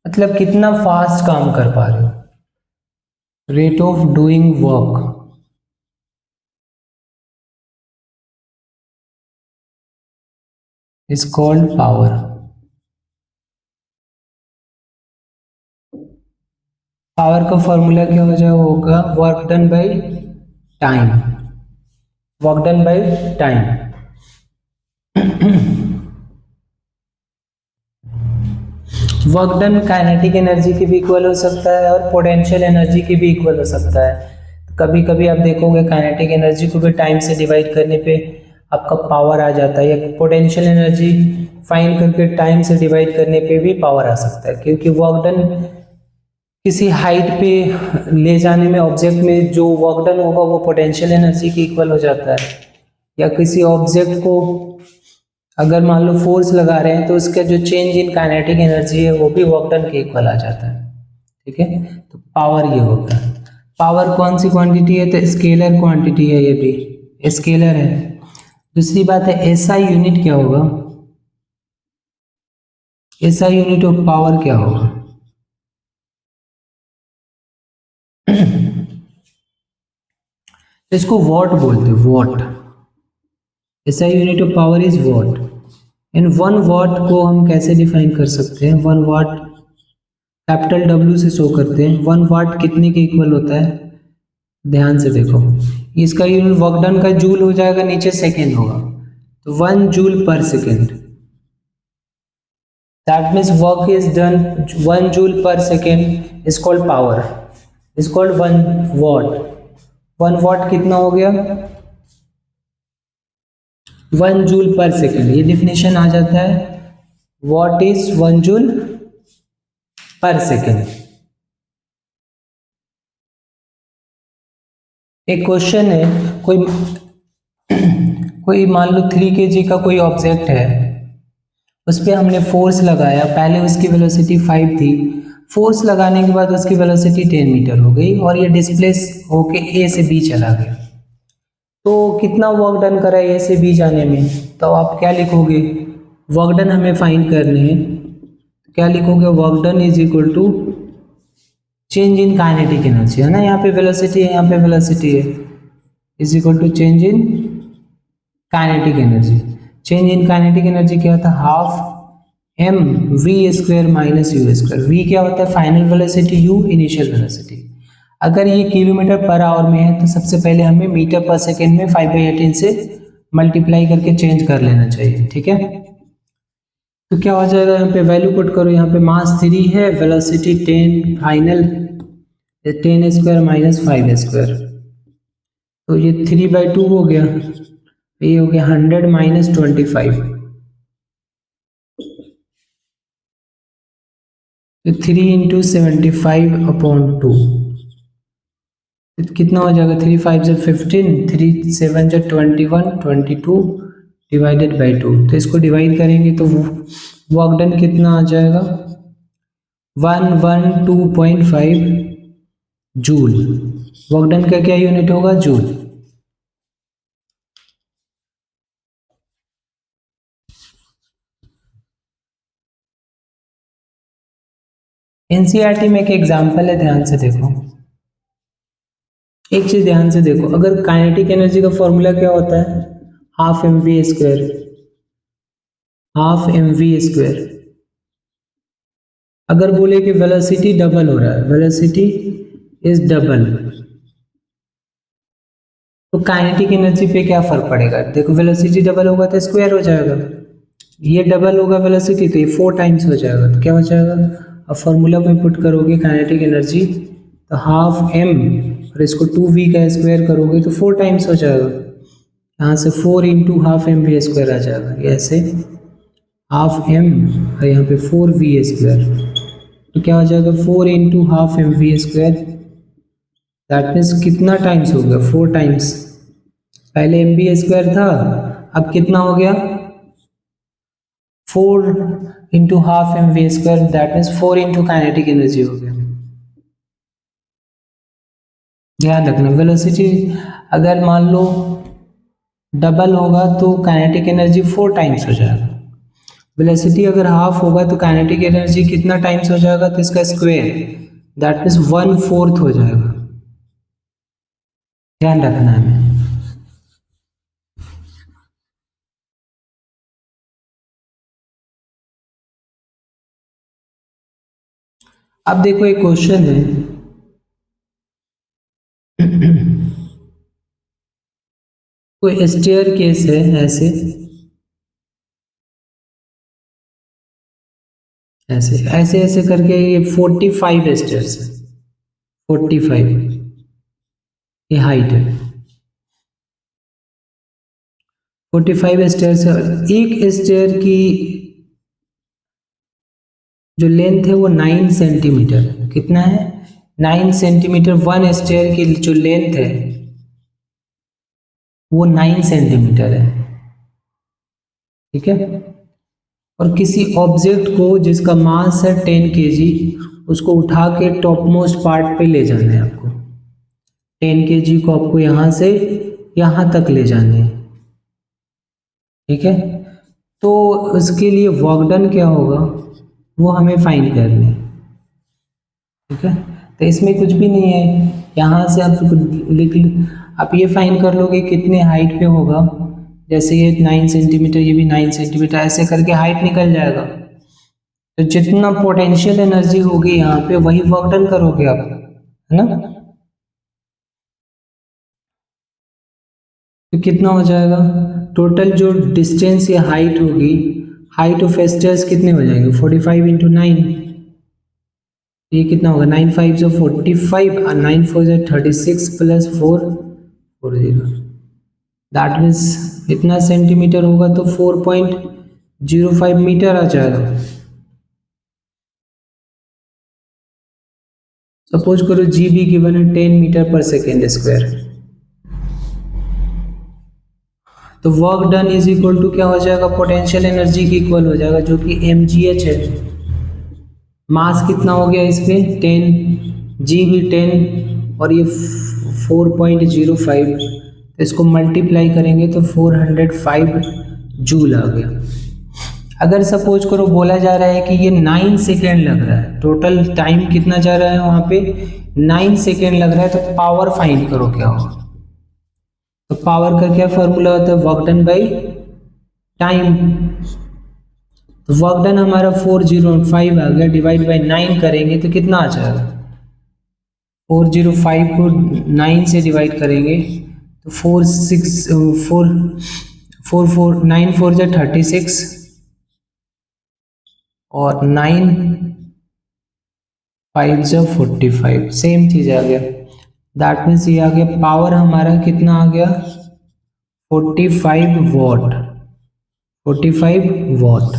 मतलब कितना फास्ट काम कर पा रहे हो, rate of doing work is called power. Power का फॉर्मूला क्या हो जाएगा, होगा work done by time, work done by time. Work done kinetic energy की भी इक्वल हो सकता है और पोटेंशियल एनर्जी की भी इक्वल हो सकता है। कभी कभी आप देखोगे काइनेटिक एनर्जी को भी टाइम से डिवाइड करने पे आपका पावर आ जाता है, या पोटेंशियल एनर्जी फाइंड करके टाइम से डिवाइड करने पे भी पावर आ सकता है, क्योंकि वर्क डन किसी हाइट पे ले जाने में ऑब्जेक्ट में जो वर्क डन होगा वो पोटेंशियल एनर्जी की इक्वल हो जाता है। या किसी ऑब्जेक्ट को अगर मान लो फोर्स लगा रहे हैं तो उसका जो चेंज इन काइनेटिक एनर्जी है वो भी वर्क डन के इक्वल आ जाता है, ठीक है। तो पावर ये होगा। पावर कौन सी क्वांटिटी है, तो स्केलर क्वांटिटी है, ये भी स्केलर है। दूसरी बात है एसआई यूनिट क्या होगा, एसआई यूनिट ऑफ पावर क्या होगा, इसको वॉट बोलते हैं, what. SI unit of power is what. In 1 what को हम कैसे डिफाइन कर सकते हैं, 1 वॉट कैपिटल W से शो करते हैं। 1 वाट कितने के इक्वल होता है, ध्यान से देखो, इसका यूनिट वर्क डन का जूल हो जाएगा, नीचे सेकेंड होगा, तो 1 joule per second. That means work is done 1 joule per second is called power, is called 1 what. 1 what कितना हो गया, 1 जूल पर सेकेंड। ये डिफिनेशन आ जाता है, what is 1 joule per second. एक क्वेश्चन है, कोई मान लो 3 kg का कोई ऑब्जेक्ट है, उस पर हमने फोर्स लगाया, पहले उसकी वेलोसिटी 5 थी, फोर्स लगाने के बाद उसकी वेलोसिटी 10 मीटर हो गई और ये डिस्प्लेस होके ए से बी चला गया। तो कितना वर्क डन करा ए से बी जाने में, तो आप क्या लिखोगे, वर्क डन हमें फाइंड करने हैं, क्या लिखोगे, work done is equal to change in kinetic energy, है ना, यहाँ पे वेलोसिटी है, यहाँ पे वेलोसिटी है, is equal to change in kinetic energy. Change in kinetic energy क्या होता है, half M we square minus you square. V क्या होता है, final velocity, U initial velocity. अगर ये किलोमीटर पर आवर में है तो सबसे पहले हमें मीटर पर सेकेंड में 5/18 से मल्टीप्लाई करके चेंज कर लेना चाहिए, ठीक है। तो क्या हो जाएगा, यहाँ पे वैल्यू पुट करो, यहाँ पे मास 3 है, velocity 10, final 10 square minus 5 square, तो ये 3/2 हो गया, ये हो गया 100 माइनस 25। तो 3 × 75/2 कितना हो जाएगा? 3 5 से 15, 3 7 से 21, 22 डिवाइडेड बाई 2। तो इसको डिवाइड करेंगे तो वर्क डन कितना आ जाएगा? 112.5 जूल। वर्क डन का क्या यूनिट होगा? जूल। एनसीईआरटी में एक एग्जांपल है, ध्यान से देखो। एक चीज ध्यान से देखो, अगर काइनेटिक एनर्जी का फॉर्मूला क्या होता है? Half M we square. Half M we square. अगर बोले कि वेलोसिटी डबल हो रहा है, वेलोसिटी इज डबल, तो काइनेटिक एनर्जी पे क्या फर्क पड़ेगा? देखो वेलोसिटी डबल होगा तो स्क्वायर हो जाएगा, ये डबल होगा वेलोसिटी तो ये 4 टाइम्स हो जाएगा, तो क्या हो जाएगा? अब फॉर्मूला में पुट करोगे काइनेटिक एनर्जी, तो हाफ एम और इसको 2v का स्क्वायर करोगे तो 4 टाइम्स हो जाएगा। यहाँ से 4 × हाफ एम वी स्क्वायर आ जाएगा, ये ऐसे हाफ एम और यहाँ पे 4v स्क्वायर, तो क्या हो जाएगा? 4 × half M we square. That means कितना टाइम्स हो गया? 4 टाइम्स। पहले एम वी स्क्वायर था, अब कितना हो गया? 4 × half M we square, that means 4 × kinetic energy हो गया। ध्यान रखना, वेलोसिटी अगर मान लो डबल होगा तो काइनेटिक एनर्जी 4 टाइम्स हो जाएगा। वेलोसिटी अगर हाफ होगा तो काइनेटिक एनर्जी कितना टाइम्स हो जाएगा? तो इसका स्क्वायर, दैट मीन्स 1/4 हो जाएगा। ध्यान रखना है। अब देखो एक क्वेश्चन है, कोई स्टेयर केस है, ऐसे ऐसे ऐसे ऐसे करके ये 45 स्टेयर्स है, 45 ये हाइट है, 45 स्टेयर्स है। एक स्टेयर की जो लेंथ है वो 9 सेंटीमीटर, कितना है? 9 सेंटीमीटर। वन स्टेयर की जो लेंथ है वो 9 सेंटीमीटर है, ठीक है। और किसी ऑब्जेक्ट को जिसका मास है 10 केजी, उसको उठा के टॉप मोस्ट पार्ट पे ले जाना है आपको। 10 केजी को आपको यहाँ से यहाँ तक ले जाने हैं, ठीक है। तो उसके लिए वर्क डन क्या होगा वो हमें फाइंड करना है, ठीक है। तो इसमें कुछ भी नहीं है, यहाँ से आप आप ये फाइंड कर लोगे कितने हाइट पे होगा। जैसे ये 9 सेंटीमीटर, ये भी 9 सेंटीमीटर, ऐसे करके हाइट निकल जाएगा। तो जितना पोटेंशियल एनर्जी होगी यहाँ पे वही वर्क डन करोगे आप, है ना। तो कितना हो जाएगा टोटल जो डिस्टेंस या हाइट होगी, हाइट ऑफ स्टेयर्स कितने हो जाएंगे? 45 × 9, ये कितना होगा? 9 5 जो 45 और 9 4 जो 36 प्लस 4 40, दैट मीन्स इतना सेंटीमीटर होगा तो 4.05 मीटर आ जाएगा। सपोज करो जी भी गिवन है 10 मीटर पर सेकेंड स्क्वायर, तो work done is equal to क्या हो जाएगा? पोटेंशियल एनर्जी की इक्वल हो जाएगा, जो कि mgh है। मास कितना हो गया इस पे? 10, जी भी 10 और ये 4.05, तो इसको मल्टीप्लाई करेंगे तो 405 जूल आ गया। अगर सपोज करो बोला जा रहा है कि ये 9 सेकेंड लग रहा है, टोटल टाइम कितना जा रहा है वहाँ पे? 9 सेकेंड लग रहा है, तो पावर फाइंड करो क्या होगा। तो पावर का क्या फॉर्मूला होता है? Work done by time. तो वर्क डन हमारा 405 आ गया, डिवाइड बाई 9 करेंगे तो कितना आ जाएगा? 405 को 9 से डिवाइड करेंगे तो 9 4 जा 36 और 9 5 जा 45, सेम चीज आ गया। दैट मीन्स ये आ गया पावर हमारा कितना आ गया? 45 वॉट, 45 वॉट।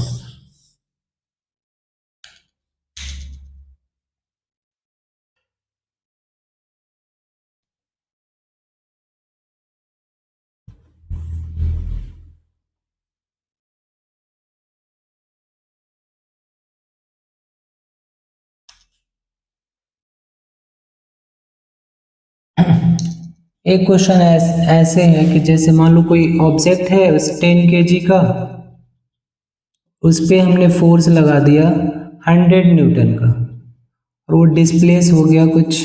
एक क्वेश्चन ऐसे है कि जैसे मान लो कोई ऑब्जेक्ट है उस 10 kg का, उस पे हमने फोर्स लगा दिया 100 न्यूटन का और वो डिस्प्लेस हो गया कुछ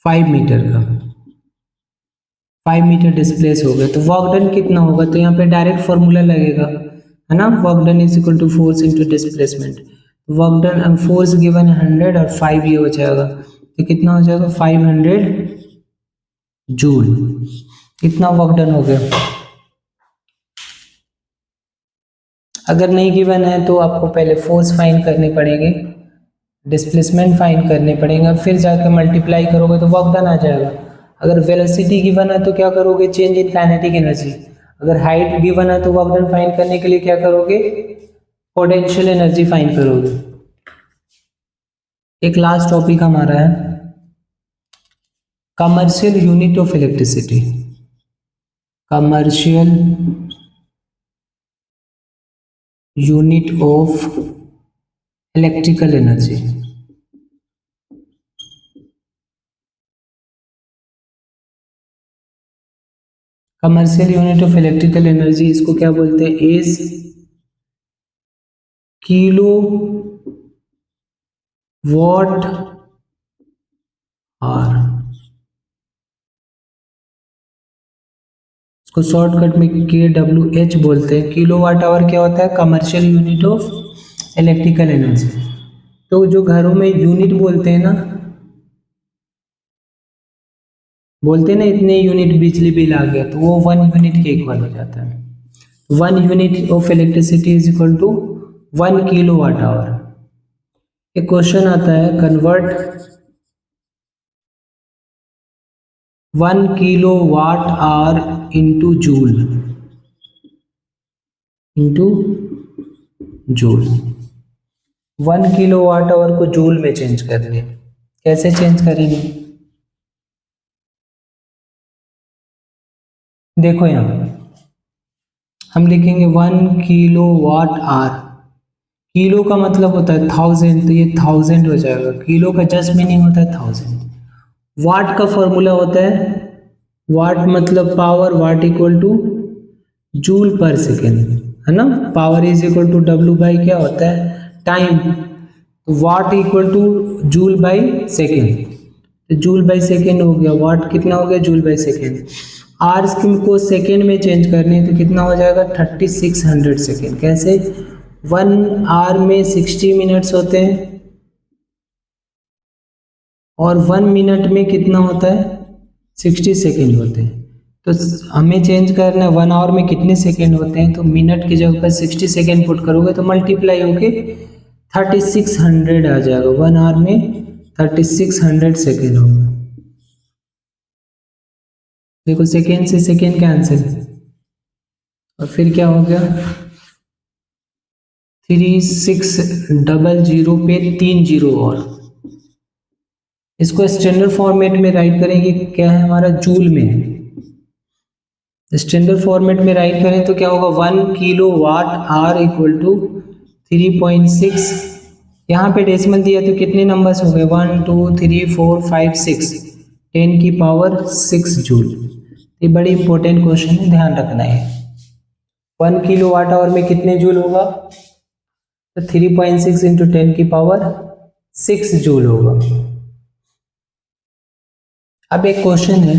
5 मीटर का, 5 मीटर डिस्प्लेस हो गया, तो वर्क डन कितना होगा? तो यहाँ पे डायरेक्ट फॉर्मूला लगेगा, है ना, work done is equal to force into displacement. Work done, force given 100 और 5 ये हो जाएगा, तो कितना हो जाएगा? 500 जूल। इतना वर्क डन हो गया। अगर नहीं गिवन है तो आपको पहले फोर्स फाइंड करने पड़ेंगे, डिस्प्लेसमेंट फाइंड करने पड़ेंगे, फिर जाकर मल्टीप्लाई करोगे तो वर्क डन आ जाएगा। अगर वेलोसिटी गिवन है तो क्या करोगे? Change in kinetic energy. अगर हाइट गिवन है तो वर्क डन फाइंड करने के लिए क्या करोगे? पोटेंशियल एनर्जी फाइंड करोगे। एक लास्ट टॉपिक हमारा है commercial unit of electricity. Commercial unit of electrical energy. Commercial unit of electrical energy, इसको क्या बोलते हैं? Is kilowatt hour. इसको शॉर्टकट में KWH बोलते हैं। किलो वाट आवर क्या होता है? Commercial unit of electrical energy. तो जो घरों में यूनिट बोलते हैं ना, बोलते हैं ना इतने यूनिट बिजली बिल आ गया, तो वो 1 यूनिट के इक्वल हो जाता है। 1 unit of electricity is equal to 1 kilowatt hour. एक क्वेश्चन आता है, convert 1 kilowatt hour into joule, into joule. 1 kilowatt hour को जूल में चेंज कर ले। कैसे चेंज करेंगे? देखो यहाँ हम लिखेंगे 1 किलो वाट आवर। किलो का मतलब होता है 1000, तो ये 1000 हो जाएगा। किलो का जस्ट मीनिंग होता है 1000। वाट का फॉर्मूला होता है, वाट मतलब power, watt equal to joule per second, है ना। Power is equal to W by क्या होता है? टाइम। तो watt equal to joule by second, तो जूल बाई सेकेंड हो गया। वाट कितना हो गया? Joule by second. आवर्स को सेकेंड में चेंज करनी है तो कितना हो जाएगा? 3600 सेकेंड। कैसे? 1 आवर में 60 मिनट्स होते हैं और 1 मिनट में कितना होता है? 60 सेकेंड होते हैं। तो हमें चेंज करना है 1 आवर में कितने सेकेंड होते हैं, तो मिनट की जगह पर 60 सेकेंड पुट करोगे तो मल्टीप्लाई होके 3600 आ जाएगा। 1 आवर में 3600 सेकेंड होगा। देखो सेकेंड से सेकेंड कैंसिल, और फिर क्या हो गया? 3600 पे 3 जीरो और। इसको स्टैंडर्ड फॉर्मेट में राइट करेंगे, क्या है हमारा? जूल में है। स्टैंडर्ड फॉर्मेट में राइट करें तो क्या होगा? 1 kilowatt hour equal to 3.6। यहाँ पे डेसिमल दिया तो कितने नंबर्स हो गए? 1 2 3 4 5 6, 10 की पावर 6 जूल। ये बड़ी इंपॉर्टेंट क्वेश्चन है, ध्यान रखना है। 1 किलो वाट आवर में कितने जूल होगा? तो 3.6 इंटू 10 की पावर 6 जूल होगा। अब एक क्वेश्चन है,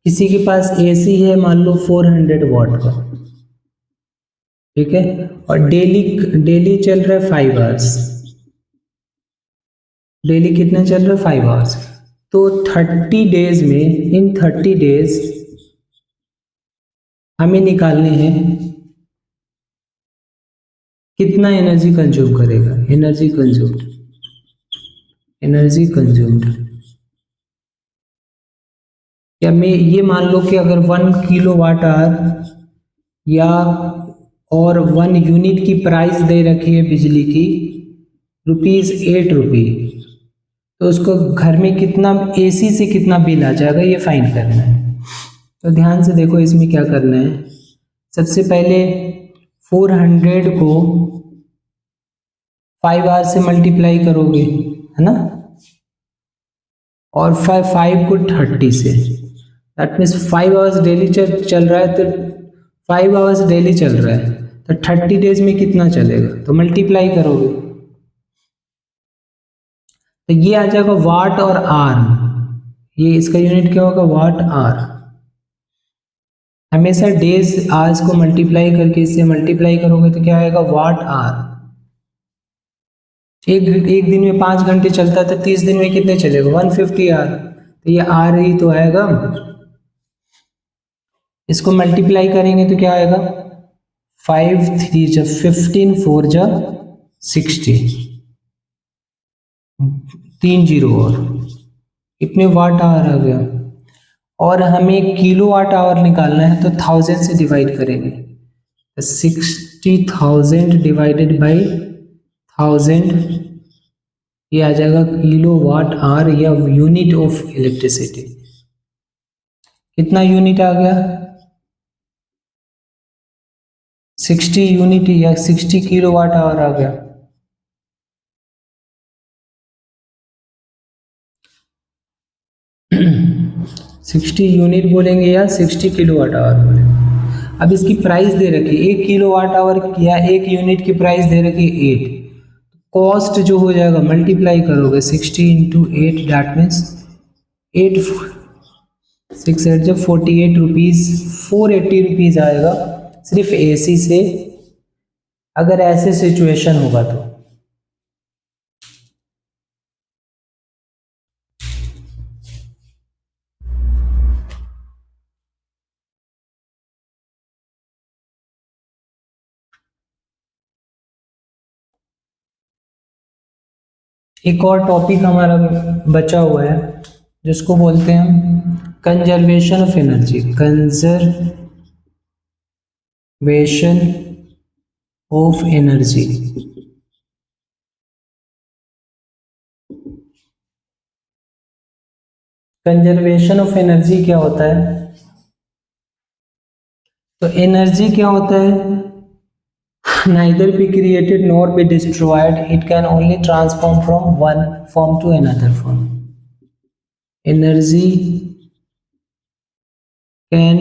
किसी के पास AC है मान लो 400 वॉट का, ठीक है, और डेली चल रहा है 5 आवर्स। डेली कितना चल रहा है? 5 आवर्स। तो 30 डेज में, इन 30 डेज हमें निकालने हैं कितना एनर्जी कंज्यूम करेगा। Energy consumed, energy consumed. या मैं ये मान लो कि अगर 1 किलो वाट आवर या और 1 यूनिट की प्राइस दे रखी है बिजली की ₹8, तो उसको घर में कितना AC से कितना बिल आ जाएगा ये फाइंड करना है। तो ध्यान से देखो इसमें क्या करना है। सबसे पहले 400 को 5 आवर्स से मल्टीप्लाई करोगे, है ना, और 5 को 30 से, दैट मीन्स 5 आवर्स डेली चल रहा है, तो 5 आवर्स डेली चल रहा है, तो 30 डेज में कितना चलेगा, तो मल्टीप्लाई करोगे, तो ये आ जाएगा वाट और आर। ये इसका यूनिट क्या होगा, वाट आर। हमेशा डेज आवर्स को मल्टीप्लाई करके इससे मल्टीप्लाई करोगे तो क्या आएगा, वाट आर। एक दिन में 5 घंटे चलता था, 30 दिन में कितने चलेगा, 150 आर, तो ये आर ही तो आएगा। इसको मल्टीप्लाई करेंगे तो क्या आएगा, 5 3 जा 15 4 जा 60, 3 जीरो और इतने वाट आवर आ गया। और हमें किलो वाट आवर निकालना है तो 1000 से डिवाइड करेंगे, 60,000 डिवाइडेड बाई 1000, ये आ जाएगा किलो वाट आवर या यूनिट ऑफ इलेक्ट्रिसिटी। कितना यूनिट आ गया, 60 यूनिट या 60 किलो वाट आवर आ गया। सिक्सटी यूनिट बोलेंगे या 60 किलो वाट आवर बोलेंगे। अब इसकी प्राइस दे रखी है, 1 किलो वाट आवर या 1 यूनिट की प्राइस दे रखी है 8, कॉस्ट जो हो जाएगा मल्टीप्लाई करोगे 60 इंटू 8, डैट मीन्स 8 6 8 जब 48 रुपीज़, 480 रुपीज़ आएगा सिर्फ एसी से, अगर ऐसे सिचुएशन होगा तो। एक और टॉपिक हमारा बचा हुआ है जिसको बोलते हैं हम conservation of energy, conservation of energy. Conservation of energy क्या होता है, तो एनर्जी क्या होता है, neither be created nor be destroyed, it can only transform from one form to another form. Energy can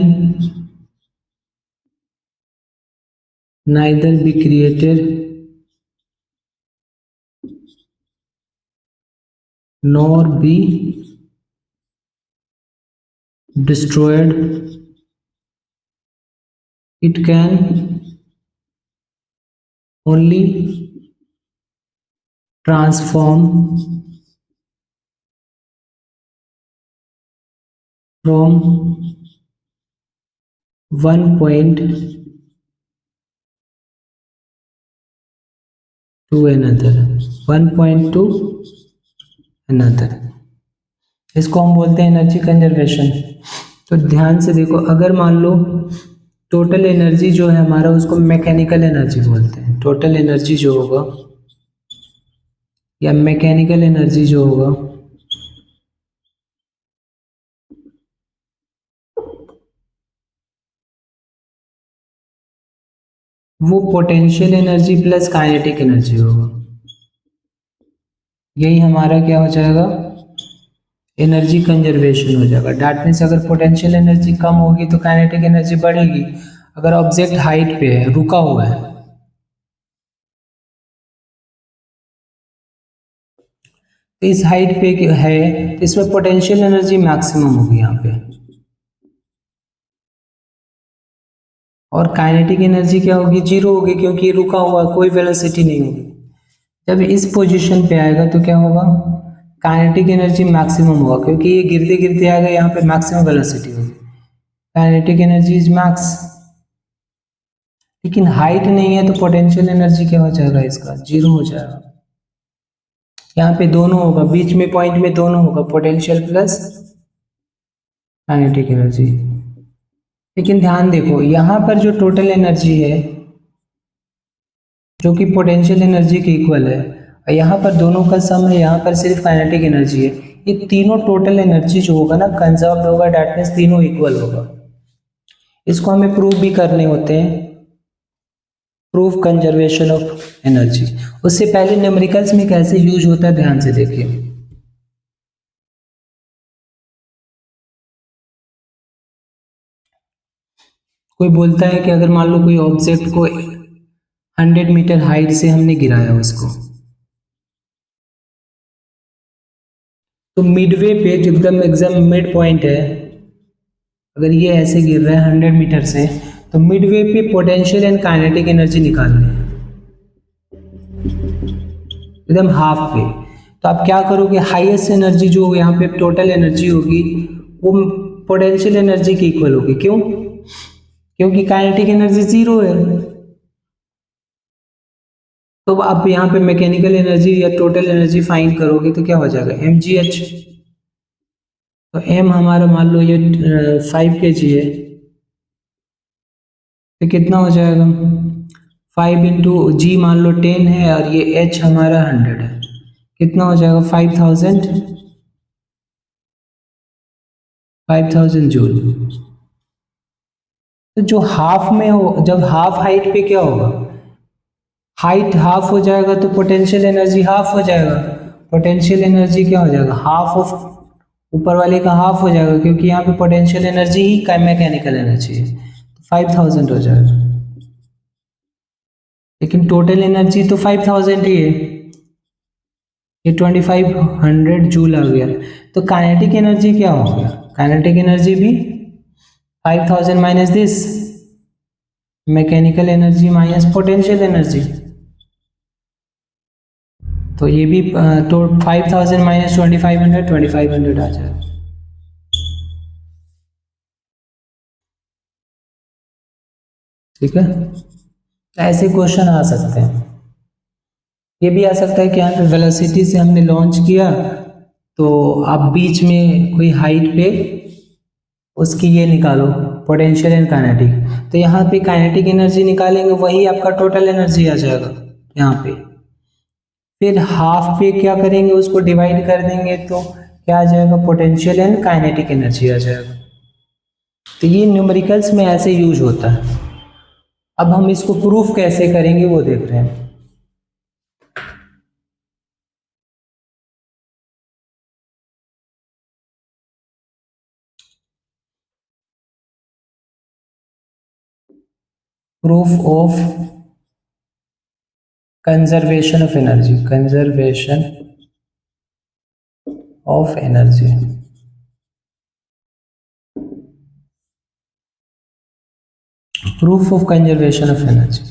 neither be created nor be destroyed, it can only transform from one point to another, one point to another। इसको हम बोलते हैं energy conservation. तो ध्यान से देखो, अगर मान लो टोटल एनर्जी जो है हमारा उसको मैकेनिकल एनर्जी बोलते हैं, टोटल एनर्जी जो होगा या मैकेनिकल एनर्जी जो होगा वो potential energy plus kinetic energy होगा। यही हमारा क्या हो जाएगा, एनर्जी कंजर्वेशन हो जाएगा। डैट मीन्स अगर पोटेंशियल एनर्जी कम होगी तो काइनेटिक एनर्जी बढ़ेगी। अगर ऑब्जेक्ट हाइट पे है, रुका हुआ है, तो इस हाइट पे है तो इसमें पोटेंशियल एनर्जी मैक्सिमम होगी यहाँ पे, और काइनेटिक एनर्जी क्या होगी, जीरो होगी, क्योंकि ये रुका हुआ, कोई वेलोसिटी नहीं होगी। जब इस पोजीशन पे आएगा तो क्या होगा, काइनेटिक एनर्जी मैक्सिमम होगा, क्योंकि ये गिरते गिरते आएगा, यहाँ पे मैक्सिमम वेलोसिटी होगी, काइनेटिक एनर्जी इज मैक्स। लेकिन हाइट नहीं है तो पोटेंशियल एनर्जी क्या हो जाएगा, इसका जीरो हो जाएगा। यहाँ पे दोनों होगा, बीच में पॉइंट में दोनों होगा, पोटेंशियल प्लस काइनेटिक एनर्जी। लेकिन ध्यान देखो, यहाँ पर जो टोटल एनर्जी है जो कि पोटेंशियल एनर्जी के इक्वल है, और यहाँ पर दोनों का सम है, यहाँ पर सिर्फ काइनेटिक एनर्जी है, ये तीनों टोटल एनर्जी जो होगा ना कंजर्व्ड होगा, डैट मीन्स तीनों इक्वल होगा। इसको हमें प्रूव भी करने होते हैं। Proof conservation of energy. उससे पहले न्यूमेरिकल्स में कैसे यूज होता है ध्यान से देखिए। कोई बोलता है कि अगर मान लो कोई ऑब्जेक्ट को 100 मीटर हाइट से हमने गिराया उसको, तो मिडवे पे जो एकदम एग्जाम मिड पॉइंट है, अगर ये ऐसे गिर रहा है 100 मीटर से, तो मिडवे पे पोटेंशियल एंड काइनेटिक एनर्जी निकालनी है एकदम हाफ पे। तो आप क्या करोगे, हाईएस्ट एनर्जी जो यहाँ पे टोटल एनर्जी होगी वो पोटेंशियल एनर्जी की इक्वल होगी। क्यों? क्योंकि काइनेटिक एनर्जी 0 है। तो आप यहाँ पे मैकेनिकल एनर्जी या टोटल एनर्जी फाइंड करोगे तो क्या हो जाएगा, mgh। तो m हमारा मान लो ये 5 kg है, तो कितना हो जाएगा, 5 इंटू जी मान लो 10 है और ये h हमारा 100 है, कितना हो जाएगा 5000 जूल। तो जो हाफ में हो, जब हाफ हाइट पे क्या होगा, हाइट हाफ हो जाएगा तो पोटेंशियल एनर्जी हाफ हो जाएगा। पोटेंशियल एनर्जी क्या हो जाएगा, हाफ ऑफ ऊपर वाले का हाफ हो जाएगा, क्योंकि यहाँ पे पोटेंशियल एनर्जी ही का मैकेनिकल एनर्जी है, तो 5000 हो जाएगा। लेकिन टोटल एनर्जी तो 5000 ही है, ये 2500 जूल आ गया। तो काइनेटिक एनर्जी क्या हो गया, काइनेटिक एनर्जी भी 5000 minus this mechanical energy minus potential energy, तो ये भी तो 5000 माइनस 2500 आ जाएगा। ठीक है, ऐसे क्वेश्चन आ सकते हैं। ये भी आ सकता है कि यहाँ पे वेलोसिटी से हमने लॉन्च किया, तो आप बीच में कोई हाइट पे उसकी ये निकालो पोटेंशियल एंड काइनेटिक, तो यहाँ पे काइनेटिक एनर्जी निकालेंगे, वही आपका टोटल एनर्जी आ जाएगा यहाँ पे। फिर हाफ पे क्या करेंगे, उसको डिवाइड कर देंगे तो क्या आ जाएगा, पोटेंशियल एंड काइनेटिक एनर्जी आ जाएगा। तो ये न्यूमेरिकल्स में ऐसे यूज होता है। अब हम इसको प्रूफ कैसे करेंगे वो देख रहे हैं। Proof of conservation of energy, conservation of energy. Proof of conservation of energy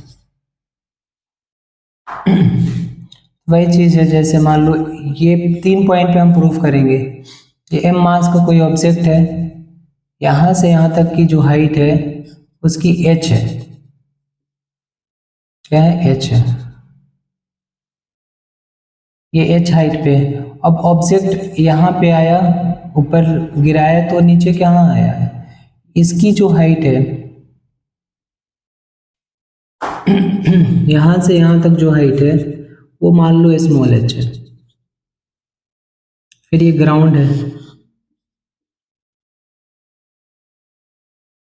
वही चीज है, जैसे मान लो ये 3 पॉइंट पे हम प्रूफ करेंगे। ये m मास का कोई ऑब्जेक्ट है, यहां से यहां तक की जो हाइट है उसकी h है, क्या है, h है, ये h हाइट पे। अब ऑब्जेक्ट यहाँ पे आया, ऊपर गिराया तो नीचे कहाँ आया है, इसकी जो हाइट है यहां से यहां तक जो हाइट है वो मान लो स्मॉल h है। फिर ये ग्राउंड है,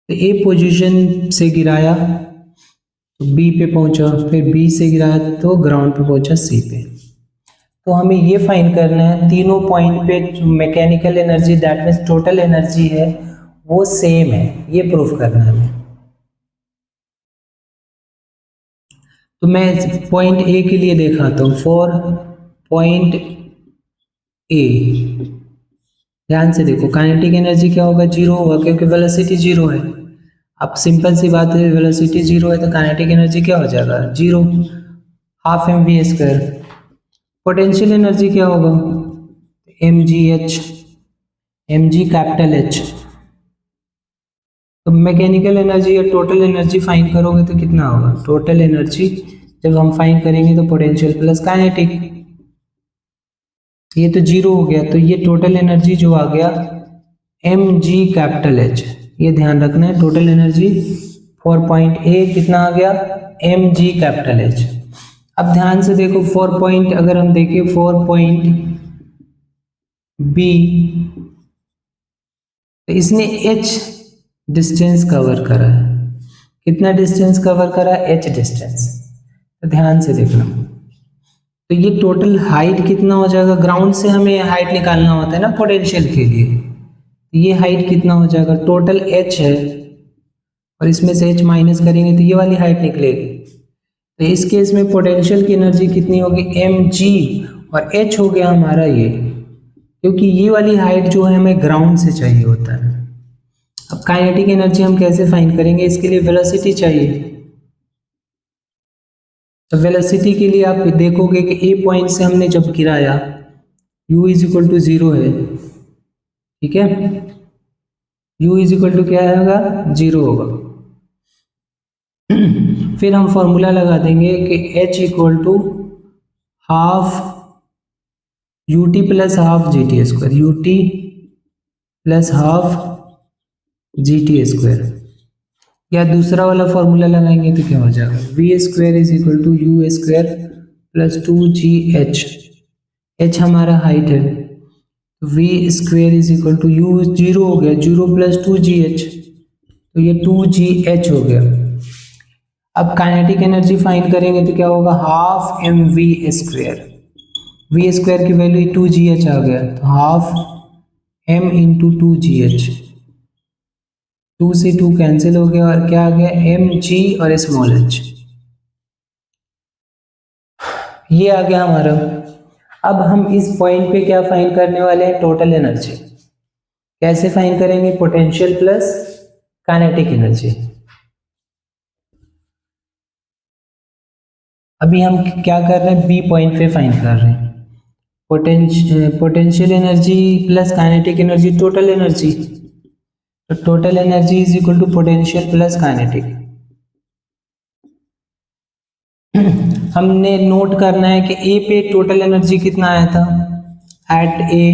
तो ए पोजीशन से गिराया तो बी पे पहुंचा, फिर बी से गिराया तो ग्राउंड पे पहुंचा सी पे। तो हमें ये फाइंड करना है तीनों पॉइंट पे जो mechanical energy that means total energy है वो सेम है, ये प्रूफ करना है हमें। तो मैं पॉइंट ए के लिए दिखाता हूँ, फॉर पॉइंट ए ध्यान से देखो, काइनेटिक एनर्जी क्या होगा, 0 होगा, क्योंकि वेलोसिटी 0 है। अब सिंपल सी बात है, वेलोसिटी 0 है तो काइनेटिक एनर्जी क्या हो जाएगा, 0, हाफ mv²। पोटेंशियल एनर्जी क्या होगा, mgh, mg कैपिटल H। तो मैकेनिकल एनर्जी या टोटल एनर्जी फाइंड करोगे तो कितना होगा, टोटल एनर्जी जब हम फाइंड करेंगे तो पोटेंशियल प्लस काइनेटिक, ये तो 0 हो गया, तो ये टोटल एनर्जी जो आ गया mg कैपिटल H, ये ध्यान रखना है। Total energy for point A कितना आ गया, mg कैपिटल H। अब ध्यान से देखो, 4 पॉइंट अगर हम देखें 4 पॉइंट बी, तो इसने h डिस्टेंस कवर करा है, कितना डिस्टेंस कवर करा है, h डिस्टेंस। तो ध्यान से देखना। तो ये टोटल हाइट कितना हो जाएगा, ग्राउंड से हमें हाइट निकालना होता है ना पोटेंशियल के लिए, तो ये हाइट कितना हो जाएगा, टोटल h है और इसमें से h माइनस करेंगे तो ये वाली हाइट निकलेगी। तो इस केस में पोटेंशियल की एनर्जी कितनी होगी, mg, और h हो गया हमारा ये, क्योंकि ये वाली हाइट जो है हमें ग्राउंड से चाहिए होता है। अब काइनेटिक एनर्जी हम कैसे फाइंड करेंगे, इसके लिए वेलोसिटी चाहिए। तो वेलोसिटी के लिए आप देखोगे कि ए पॉइंट से हमने जब गिराया u इज इक्वल टू 0 है, ठीक है, u इज इक्वल टू क्या होगा, 0 होगा। फिर हम फॉर्मूला लगा देंगे कि h equal to half u t plus half g t square, u t plus half g t square, या दूसरा वाला फॉर्मूला लगाएंगे तो क्या हो जाएगा, we square is equal to u square plus 2gh, h हमारा हाइट है, v square is equal to u 0 हो गया, 0 प्लस 2gh, तो ये 2gh हो गया। अब काइनेटिक एनर्जी फाइंड करेंगे तो क्या होगा, half M we square, v square की वैल्यू 2gh आ गया, तो हाफ m इंटू 2gh, 2 से 2 कैंसिल हो गया और क्या आ गया, mg और स्मॉल h, ये आ गया हमारा। अब हम इस पॉइंट पे क्या फाइंड करने वाले हैं, टोटल एनर्जी। कैसे फाइंड करेंगे, पोटेंशियल प्लस काइनेटिक एनर्जी। अभी हम क्या कर रहे हैं, बी पॉइंट पे फाइंड कर रहे हैं, potential energy plus kinetic energy, total energy. तो total energy is equal to potential plus kinetic. हमने नोट करना है कि ए पे टोटल एनर्जी कितना आया था, एट ए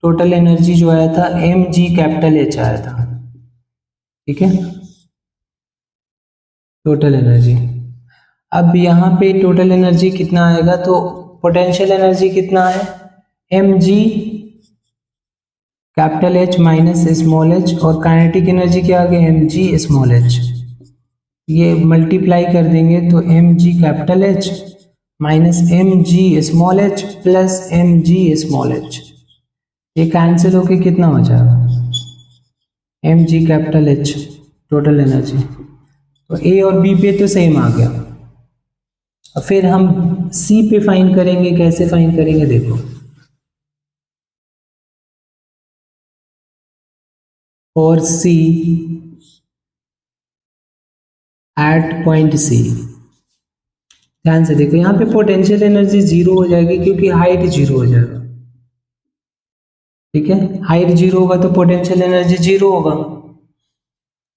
टोटल एनर्जी जो आया था एम जी कैपिटल एच आया था, ठीक है, टोटल एनर्जी। अब यहाँ पे टोटल एनर्जी कितना आएगा, तो पोटेंशियल एनर्जी कितना है, m g capital H minus small h, और काइनेटिक एनर्जी क्या आ गया, एम जी स्मॉल एच, ये मल्टीप्लाई कर देंगे तो m g capital H minus m g small h plus m g small h, ये कैंसिल होके कितना हो जाएगा, m g capital H total energy. तो ए और बी पे तो सेम आ गया। और फिर हम सी पे फाइंड करेंगे, कैसे फाइंड करेंगे देखो, और सी एट पॉइंट सी, ध्यान से देखो, यहाँ पे पोटेंशियल एनर्जी 0 हो जाएगी क्योंकि हाइट 0 हो जाएगा, ठीक है, हाइट 0 होगा तो पोटेंशियल एनर्जी 0 होगा।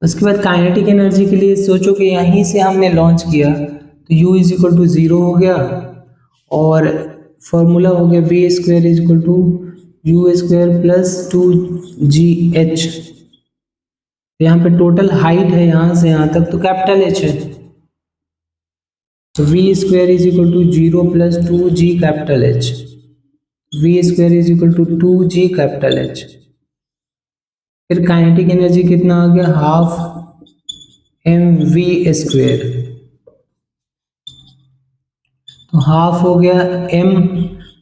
उसके बाद काइनेटिक एनर्जी के लिए सोचो कि यहीं से हमने लॉन्च किया तो u इज इक्वल टू 0 हो गया, और फॉर्मूला हो गया v square is equal to u square plus 2gh। यहाँ पे टोटल हाइट है यहाँ से यहाँ तक तो कैपिटल h है, तो we square is equal to 0 plus 2g capital h, v square is equal to 2g capital h। फिर काइनेटिक एनर्जी कितना आ गया, हाफ एम वी स्क्वायर, तो हाफ हो गया एम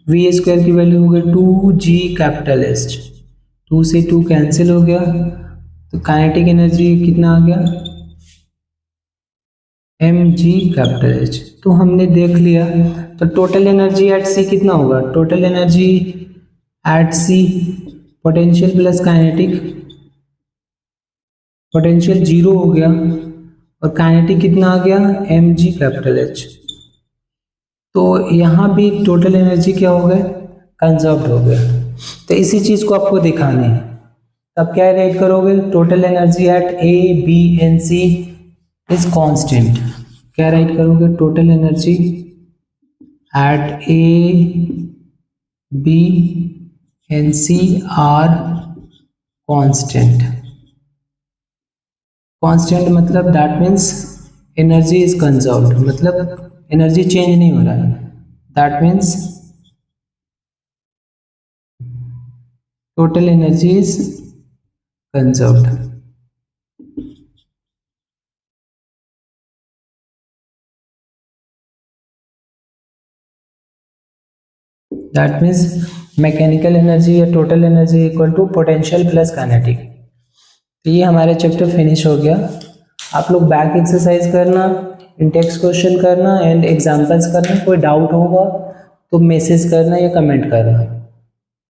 वी स्क्वायर की वैल्यू हो गई 2g कैपिटल एच, 2 से 2 कैंसिल हो गया, तो काइनेटिक एनर्जी कितना आ गया, एम जी कैपिटल एच। तो हमने देख लिया, तो टोटल एनर्जी एट सी कितना होगा, total energy at C potential plus kinetic, potential 0 हो गया और काइनेटिक कितना आ गया, एम जी कैपिटल एच। तो यहाँ भी टोटल एनर्जी क्या हो गया, कंजर्व्ड हो गया। तो इसी चीज़ को आपको दिखाना है, तब क्या राइट करोगे, total energy at A B and C is constant. क्या राइट करोगे, total energy at A B and C are constant. Constant मतलब that means energy is conserved, मतलब एनर्जी चेंज नहीं हो रहा है, that means total energy is conserved. That means mechanical energy या total energy equal to potential plus kinetic. तो ये हमारे चैप्टर फिनिश हो गया। आप लोग बैक एक्सरसाइज करना, इंटेक्स क्वेश्चन करना एंड एग्जाम्पल्स करना। कोई डाउट होगा तो मैसेज करना या कमेंट करना।